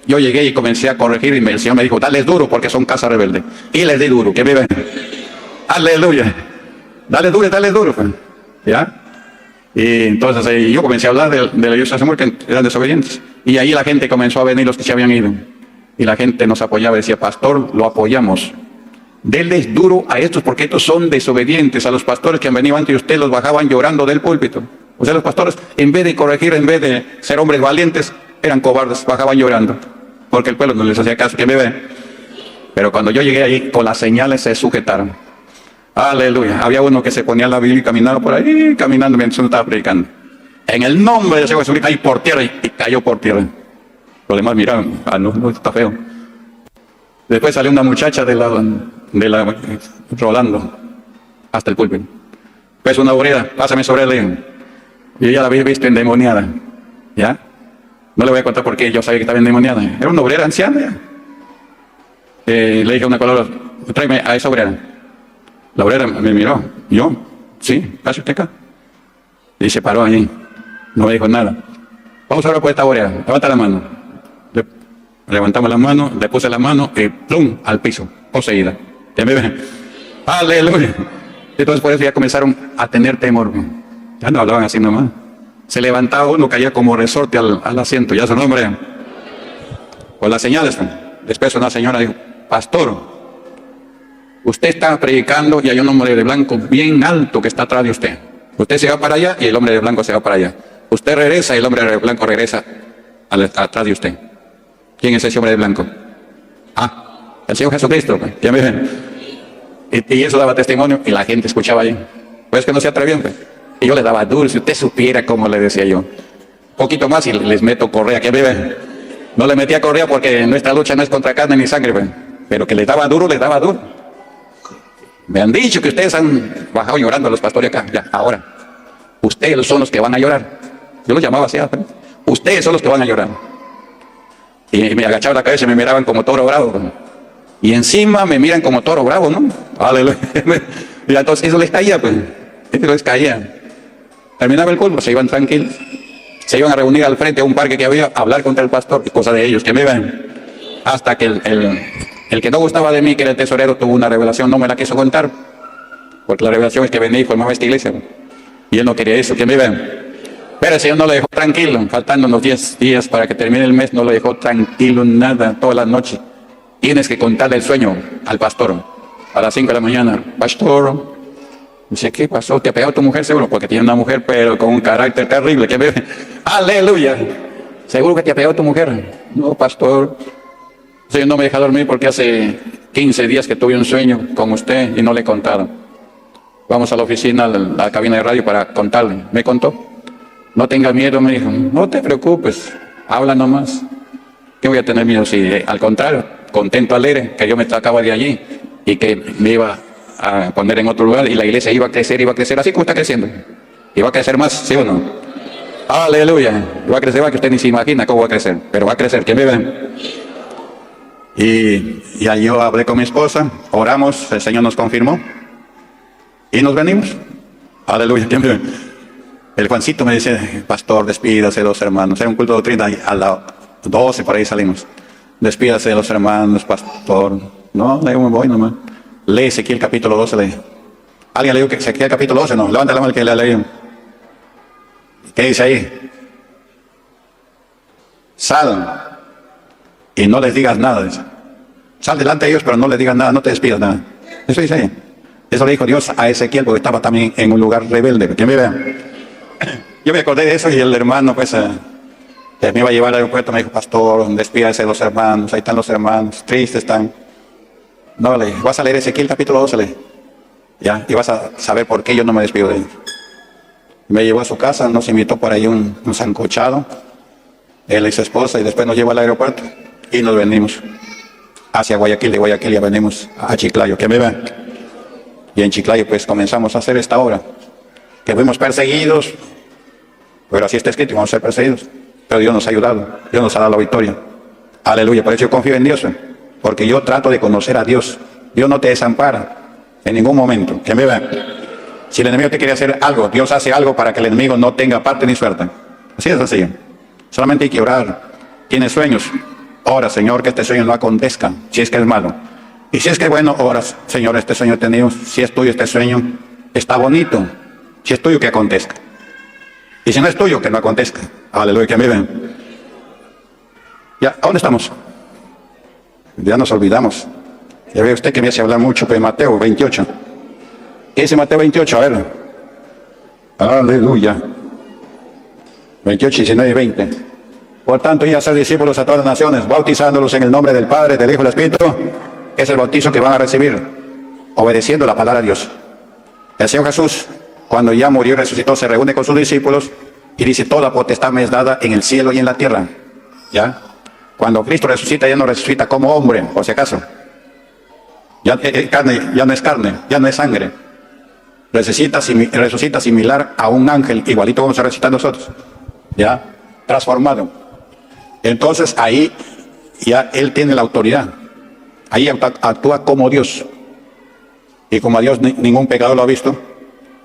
Yo llegué y comencé a corregir y el Señor me dijo: dales duro porque son casa rebelde. Y les di duro, que viven. Aleluya. Dale duro. ¿Ya? Y entonces yo comencé a hablar de la iglesia de amor, que eran desobedientes. Y ahí la gente comenzó a venir, los que se habían ido. Y la gente nos apoyaba y decía: pastor, lo apoyamos. Denles duro a estos porque estos son desobedientes. A los pastores que han venido antes de usted los bajaban llorando del púlpito. O sea, los pastores, en vez de corregir, en vez de ser hombres valientes, eran cobardes, bajaban llorando, porque el pueblo no les hacía caso. ¿Quién me ve? Pero cuando yo llegué allí, con las señales se sujetaron. Aleluya. Había uno que se ponía la Biblia y caminaba por ahí, caminando mientras uno estaba predicando. En el nombre de Señor Jesucristo, ahí por tierra, y cayó por tierra. Los demás miraron: no, está feo. Después salió una muchacha rodando hasta el púlpito. Pues una obrera: pásame sobre él. Y ella la había visto endemoniada. ¿Ya? No le voy a contar por qué yo sabía que estaba endemoniada. Era una obrera anciana. Le dije a una colaboradora: tráeme a esa obrera. La obrera me miró. ¿Yo? Sí, pase usted acá. Y se paró allí. No me dijo nada. Vamos a hablar por esta obrera. Levanta la mano. Levantamos la mano, le puse la mano y ¡plum! Al piso, poseída. ¿Ya me ven? ¡Aleluya! Entonces por eso ya comenzaron a tener temor. Ya no hablaban así nomás. Se levantaba uno, caía como resorte al asiento, ya su nombre. Por las señales. Después una señora dijo: pastor, usted está predicando y hay un hombre de blanco bien alto que está atrás de usted. Usted se va para allá y el hombre de blanco se va para allá. Usted regresa y el hombre de blanco regresa atrás de usted. ¿Quién es ese hombre de blanco? El Señor Jesucristo. ¿Ya me ven? Y eso daba testimonio y la gente escuchaba ahí. Pues que no se atrevían. Y yo les daba duro. Si usted supiera cómo le decía yo. Poquito más y les meto correa. ¿Qué me ven? No le metía correa porque nuestra lucha no es contra carne ni sangre. Pero que les daba duro, les daba duro. Me han dicho que ustedes han bajado llorando a los pastores acá. Ya, ahora. Ustedes son los que van a llorar. Yo los llamaba así. Ustedes son los que van a llorar. Y me agachaba la cabeza y me miraban como toro bravo. Y encima me miran como toro bravo, ¿no? Aleluya. Y entonces eso les caía, pues. Eso les caía. Terminaba el culto, se iban tranquilos. Se iban a reunir al frente a un parque que había, a hablar contra el pastor, y cosas de ellos, que me ven. Hasta que el que no gustaba de mí, que era el tesorero, tuvo una revelación, no me la quiso contar. Porque la revelación es que venía y formaba esta iglesia. Y él no quería eso, que me ven. Pero el Señor no lo dejó tranquilo, faltando unos 10 días para que termine el mes, no lo dejó tranquilo nada, toda la noche. Tienes que contarle el sueño al pastor. A las 5 de la mañana, pastor, dice, ¿qué pasó? ¿Te ha pegado tu mujer? Seguro, porque tiene una mujer, pero con un carácter terrible. Que ve, aleluya. ¿Seguro que te ha pegado tu mujer? No, pastor. El Señor no me deja dormir porque hace 15 días que tuve un sueño con usted y no le he contado. Vamos a la oficina, a la cabina de radio para contarle. Me contó. No tengas miedo, me dijo. No te preocupes, habla nomás. ¿Qué voy a tener miedo? Si al contrario, contento, alegre, que yo me sacaba de allí y que me iba a poner en otro lugar y la iglesia iba a crecer así como está creciendo. Y va a crecer más, ¿sí o no? Aleluya. Va a crecer más que usted ni se imagina cómo va a crecer, pero va a crecer. ¿Quién me ve? Y ya yo hablé con mi esposa, oramos, el Señor nos confirmó y nos venimos. Aleluya. ¿Quién me ve? El Juancito me dice, pastor, despídase de los hermanos. Era un culto de doctrina y a las 12 por ahí salimos. Despídase de los hermanos, pastor. No, le digo, me voy nomás. Lee Ezequiel capítulo 12. Lee. ¿Alguien leyó Ezequiel capítulo 12? No, levanta la mano el que le ha leído. ¿Qué dice ahí? Sal y no les digas nada. Dice. Sal delante de ellos, pero no les digas nada, no te despidas nada. Eso dice ahí. Eso le dijo Dios a Ezequiel porque estaba también en un lugar rebelde. ¿Quién me vea? Yo me acordé de eso y el hermano pues me iba a llevar al aeropuerto, me dijo, pastor, despídase de los hermanos, ahí están los hermanos, tristes están. No, le vas a leer Ezequiel capítulo 12, le. Ya, y vas a saber por qué yo no me despido de ellos. Me llevó a su casa, nos invitó por ahí un sancochado, él y su esposa, y después nos llevó al aeropuerto y nos venimos hacia Guayaquil, de Guayaquil ya venimos a Chiclayo, que me vean. Y en Chiclayo pues comenzamos a hacer esta obra, que fuimos perseguidos, pero así está escrito, vamos a ser perseguidos. Pero Dios nos ha ayudado, Dios nos ha dado la victoria. Aleluya, por eso yo confío en Dios, porque yo trato de conocer a Dios. Dios no te desampara en ningún momento. Que me vean. Si el enemigo te quiere hacer algo, Dios hace algo para que el enemigo no tenga parte ni suerte. Así es sencillo. Solamente hay que orar. Tienes sueños, ora, Señor, que este sueño no acontezca, si es que es malo. Y si es que es bueno, oras, Señor, este sueño he tenido, si es tuyo este sueño, está bonito. Si es tuyo, que acontezca. Y si no es tuyo, que no acontezca. Aleluya, que me ven. Ya, ¿a dónde estamos? Ya nos olvidamos. Ya ve usted que me hace hablar mucho de Mateo 28. ¿Qué dice Mateo 28? A ver. Aleluya. 28, 19 y 20. Por tanto, y a ser discípulos a todas las naciones, bautizándolos en el nombre del Padre, del Hijo y del Espíritu. Es el bautizo que van a recibir, obedeciendo la palabra de Dios. El Señor Jesús, cuando ya murió y resucitó, se reúne con sus discípulos y dice, toda potestad me es dada en el cielo y en la tierra. ¿Ya? Cuando Cristo resucita, ya no resucita como hombre, por si acaso. Ya, carne, ya no es carne, ya no es sangre. Resucita similar a un ángel, igualito vamos a resucitar nosotros. ¿Ya? Transformado. Entonces ahí ya Él tiene la autoridad. Ahí actúa como Dios. Y como a Dios ningún pecador lo ha visto.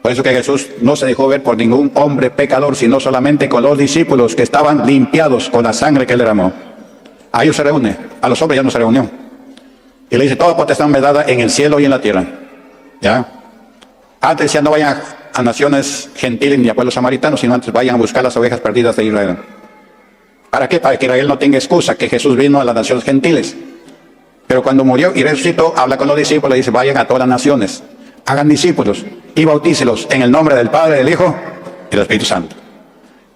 Por eso que Jesús no se dejó ver por ningún hombre pecador, sino solamente con los discípulos que estaban limpiados con la sangre que Él derramó. A ellos se reúne, a los hombres ya no se reunió. Y le dice, toda potestad me es dada en el cielo y en la tierra. ¿Ya? Antes ya no vayan a naciones gentiles ni a pueblos samaritanos, sino antes vayan a buscar las ovejas perdidas de Israel. ¿Para qué? Para que Israel no tenga excusa, que Jesús vino a las naciones gentiles. Pero cuando murió y resucitó, habla con los discípulos y dice, vayan a todas las naciones, hagan discípulos y bautícelos en el nombre del Padre, del Hijo y del Espíritu Santo.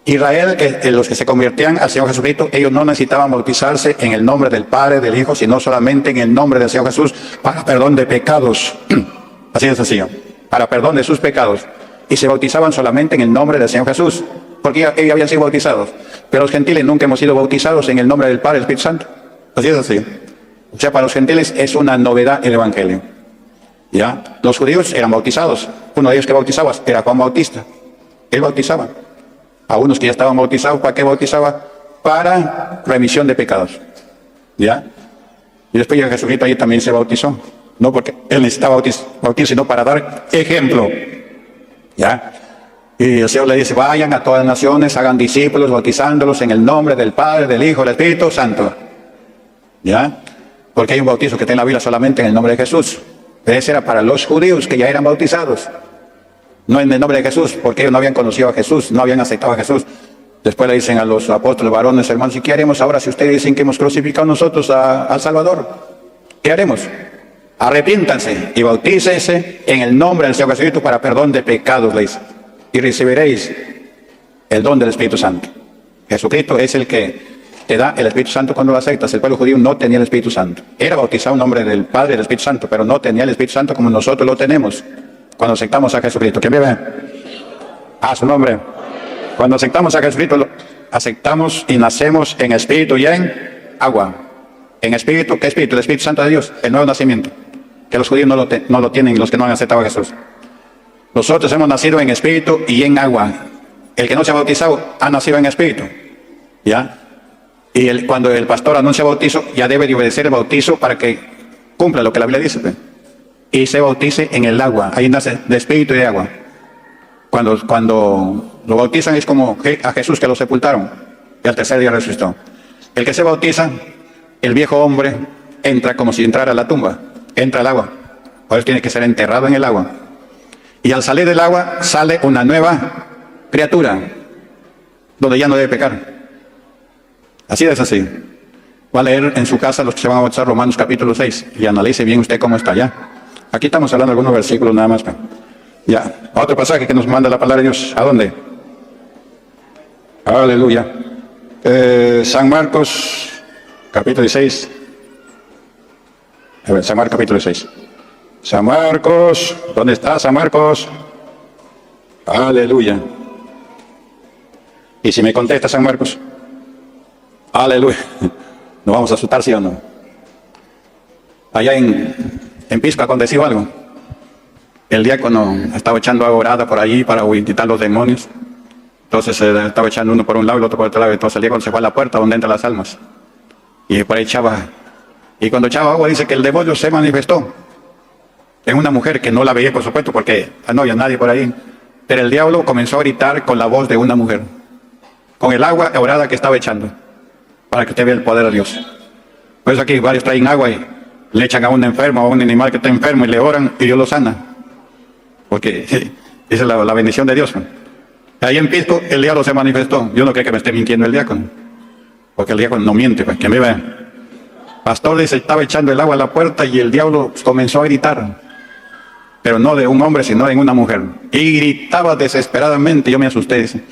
Israel, los que se convertían al Señor Jesucristo, ellos no necesitaban bautizarse en el nombre del Padre, del Hijo, sino solamente en el nombre del Señor Jesús para perdón de pecados. Así de sencillo, para perdón de sus pecados. Y se bautizaban solamente en el nombre del Señor Jesús, porque ellos habían sido bautizados. Pero los gentiles nunca hemos sido bautizados en el nombre del Padre y del Espíritu Santo. Así es sencillo. O sea, para los gentiles es una novedad el Evangelio. ¿Ya? Los judíos eran bautizados. Uno de ellos que bautizaba era Juan Bautista. Él bautizaba. A unos que ya estaban bautizados, ¿para qué bautizaba? Para remisión de pecados. ¿Ya? Y después ya Jesucristo ahí también se bautizó. No porque Él necesitaba bautizar, sino para dar ejemplo. ¿Ya? Y el Señor le dice, vayan a todas las naciones, hagan discípulos, bautizándolos en el nombre del Padre, del Hijo, del Espíritu Santo. ¿Ya? Porque hay un bautizo que está en la Biblia solamente en el nombre de Jesús. Ese era para los judíos que ya eran bautizados. no en el nombre de Jesús, porque ellos no habían conocido a Jesús, no habían aceptado a Jesús. Después le dicen a los apóstoles, varones, hermanos, ¿y qué haremos ahora si ustedes dicen que hemos crucificado nosotros al Salvador? ¿Qué haremos? Arrepiéntanse y bautícense en el nombre del Señor Jesucristo para perdón de pecados, le dice, y recibiréis el don del Espíritu Santo. Jesucristo es el que te da el Espíritu Santo cuando lo aceptas. El pueblo judío no tenía el Espíritu Santo. Era bautizado en nombre del Padre y del Espíritu Santo, pero no tenía el Espíritu Santo como nosotros lo tenemos cuando aceptamos a Jesucristo. ¿Quién vive? A su nombre. Cuando aceptamos a Jesucristo, lo aceptamos y nacemos en espíritu y en agua. En espíritu, ¿qué espíritu? El Espíritu Santo de Dios, el nuevo nacimiento. Que los judíos no lo tienen, los que no han aceptado a Jesús. Nosotros hemos nacido en espíritu y en agua. El que no se ha bautizado ha nacido en espíritu. ¿Ya? Y cuando el pastor anuncia bautizo, ya debe de obedecer el bautizo para que cumpla lo que la Biblia dice. ¿Ve? Y se bautice en el agua. Ahí nace de espíritu y de agua. Cuando lo bautizan es como a Jesús que lo sepultaron y al tercer día resucitó. El que se bautiza, el viejo hombre entra como si entrara a la tumba, entra al agua. Por eso tiene que ser enterrado en el agua. Y al salir del agua sale una nueva criatura, donde ya no debe pecar. Así es así. Va a leer en su casa los que se van a bautizar Romanos capítulo 6 y analice bien usted cómo está allá. Aquí estamos hablando de algunos versículos nada más. Ya, otro pasaje que nos manda la palabra de Dios. ¿A dónde? Aleluya. San Marcos, capítulo 16. A ver, San Marcos, capítulo 16. San Marcos, ¿dónde está San Marcos? Aleluya. ¿Y si me contesta San Marcos? Aleluya. ¿Nos vamos a asustar, sí o no? Allá en Pisco aconteció algo. El diácono estaba echando agua orada por allí para quitar los demonios. Entonces estaba echando uno por un lado y el otro por otro lado. Entonces el diácono se fue a la puerta donde entran las almas. Y por ahí echaba. Y cuando echaba agua dice que el demonio se manifestó en una mujer que no la veía, por supuesto, porque no había nadie por ahí. Pero el diablo comenzó a gritar con la voz de una mujer, con el agua orada que estaba echando, para que usted vea el poder de Dios. Por eso aquí varios traen agua y le echan a un enfermo, a un animal que está enfermo y le oran y Dios lo sana. Porque esa es la bendición de Dios. Ahí en Pisco el diablo se manifestó. Yo no creo que me esté mintiendo el diácono, porque el diácono no miente, pues, que me vea. Pastor dice, estaba echando el agua a la puerta y el diablo comenzó a gritar, pero no de un hombre, sino de una mujer. Y gritaba desesperadamente, yo me asusté, dice.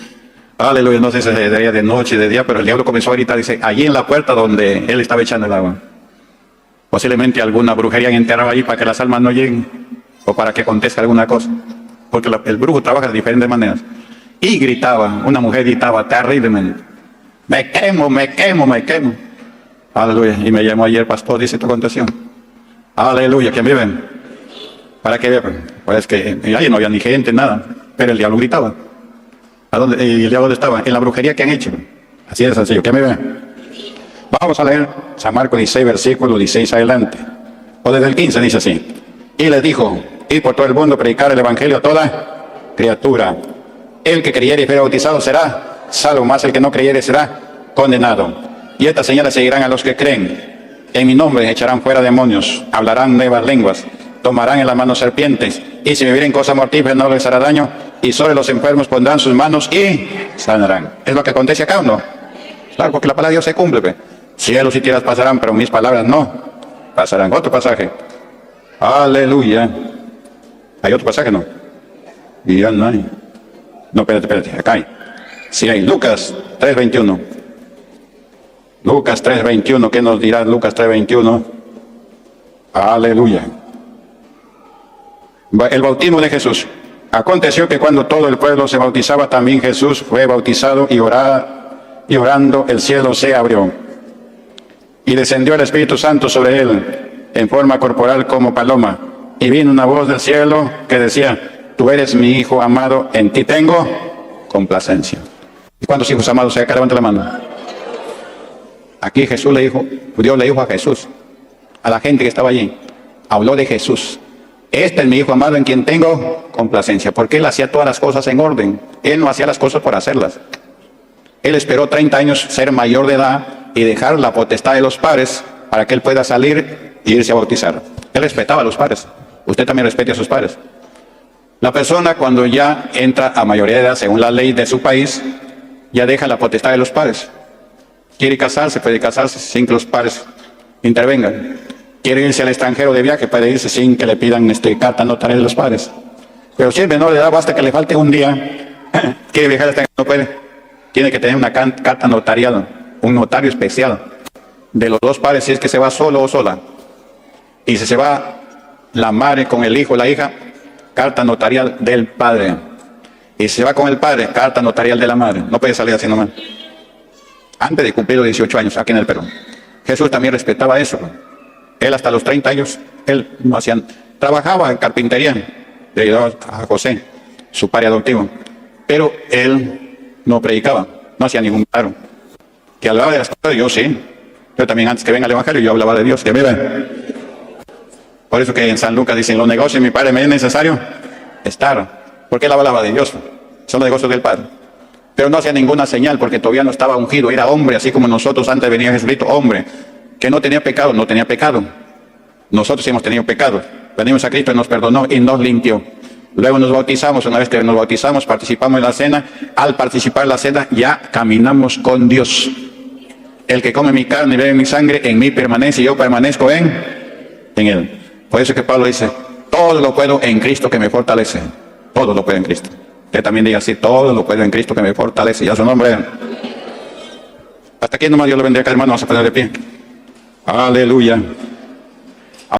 Aleluya, no sé si sería de noche, de día, pero el diablo comenzó a gritar, dice, allí en la puerta donde él estaba echando el agua. Posiblemente alguna brujería enterraba ahí para que las almas no lleguen, o para que acontezca alguna cosa, porque el brujo trabaja de diferentes maneras. Y gritaba, una mujer gritaba terriblemente, me quemo, me quemo, me quemo. Aleluya, y me llamó ayer pastor, dice tu contación. Aleluya, ¿quién vive? ¿Para qué vean? Pues que ahí no había ni gente, nada, pero el diablo gritaba. ¿A dónde? ¿Y el diablo dónde estaba? En la brujería que han hecho. Así de sencillo, ¿quién vive? Vamos a leer San Marcos 16, versículo 16 adelante. O desde el 15 dice así. Y les dijo, id por todo el mundo, predicar el evangelio a toda criatura. El que creyere y fuere bautizado será salvo, más el que no creyere será condenado. Y estas señales seguirán a los que creen. En mi nombre echarán fuera demonios, hablarán nuevas lenguas, tomarán en las manos serpientes, y si bebieren cosas mortíferas no les hará daño, y sobre los enfermos pondrán sus manos y sanarán. ¿Es lo que acontece acá o no? Claro, porque la palabra de Dios se cumple. Pues. Cielos y tierras pasarán, pero mis palabras no pasarán. Otro pasaje. Aleluya. ¿Hay otro pasaje? No. Y ya no hay. No, espérate, acá hay. Sí hay. Lucas 3:21. Lucas 3:21. ¿Qué nos dirá Lucas 3:21? Aleluya. El bautismo de Jesús. Aconteció que cuando todo el pueblo se bautizaba, también Jesús fue bautizado y orando el cielo se abrió. Y descendió el Espíritu Santo sobre él en forma corporal como paloma. Y vino una voz del cielo que decía, tú eres mi Hijo amado, en ti tengo complacencia. ¿Y cuántos hijos amados hay acá? Levanta la mano. Aquí Jesús le dijo, Dios le dijo a Jesús, a la gente que estaba allí, habló de Jesús. Este es mi Hijo amado en quien tengo complacencia, porque Él hacía todas las cosas en orden. Él no hacía las cosas por hacerlas. Él esperó 30 años ser mayor de edad y dejar la potestad de los padres para que Él pueda salir e irse a bautizar. Él respetaba a los padres. Usted también respete a sus padres. La persona cuando ya entra a mayoría de edad, según la ley de su país, ya deja la potestad de los padres. Quiere casarse, puede casarse sin que los padres intervengan. Quiere irse al extranjero de viaje, puede irse sin que le pidan carta notarial de los padres. Pero si es menor de edad, basta que le falte un día, quiere viajar al extranjero, no puede. Tiene que tener una carta notarial, un notario especial de los dos padres, si es que se va solo o sola. Y si se va la madre con el hijo o la hija, carta notarial del padre. Y si se va con el padre, carta notarial de la madre. No puede salir así nomás. Antes de cumplir los 18 años, aquí en el Perú. Jesús también respetaba eso. Él hasta los 30 años, él no hacía, trabajaba en carpintería, le ayudaba a José, su padre adoptivo. Pero él no predicaba, no hacía ningún milagro. Que hablaba de las cosas, yo sí. Yo también antes que venga el Evangelio, yo hablaba de Dios, que vive. Por eso que en San Lucas dicen, los negocios, mi Padre, me es necesario estar. Porque él hablaba de Dios, son los negocios del Padre. Pero no hacía ninguna señal porque todavía no estaba ungido, era hombre, así como nosotros antes venía Jesucristo, hombre, que no tenía pecado, no tenía pecado. Nosotros hemos tenido pecado, venimos a Cristo y nos perdonó y nos limpió. Luego nos bautizamos, una vez que nos bautizamos, participamos en la cena. Al participar en la cena ya caminamos con Dios. El que come mi carne y bebe mi sangre, en mí permanece y yo permanezco en él. Por eso que Pablo dice, todo lo puedo en Cristo que me fortalece. Todo lo puedo en Cristo. Usted también diga así, todo lo puedo en Cristo que me fortalece. Y a su nombre. Hasta aquí nomás Dios lo bendiga, hermano. Vamos a poner de pie. Aleluya.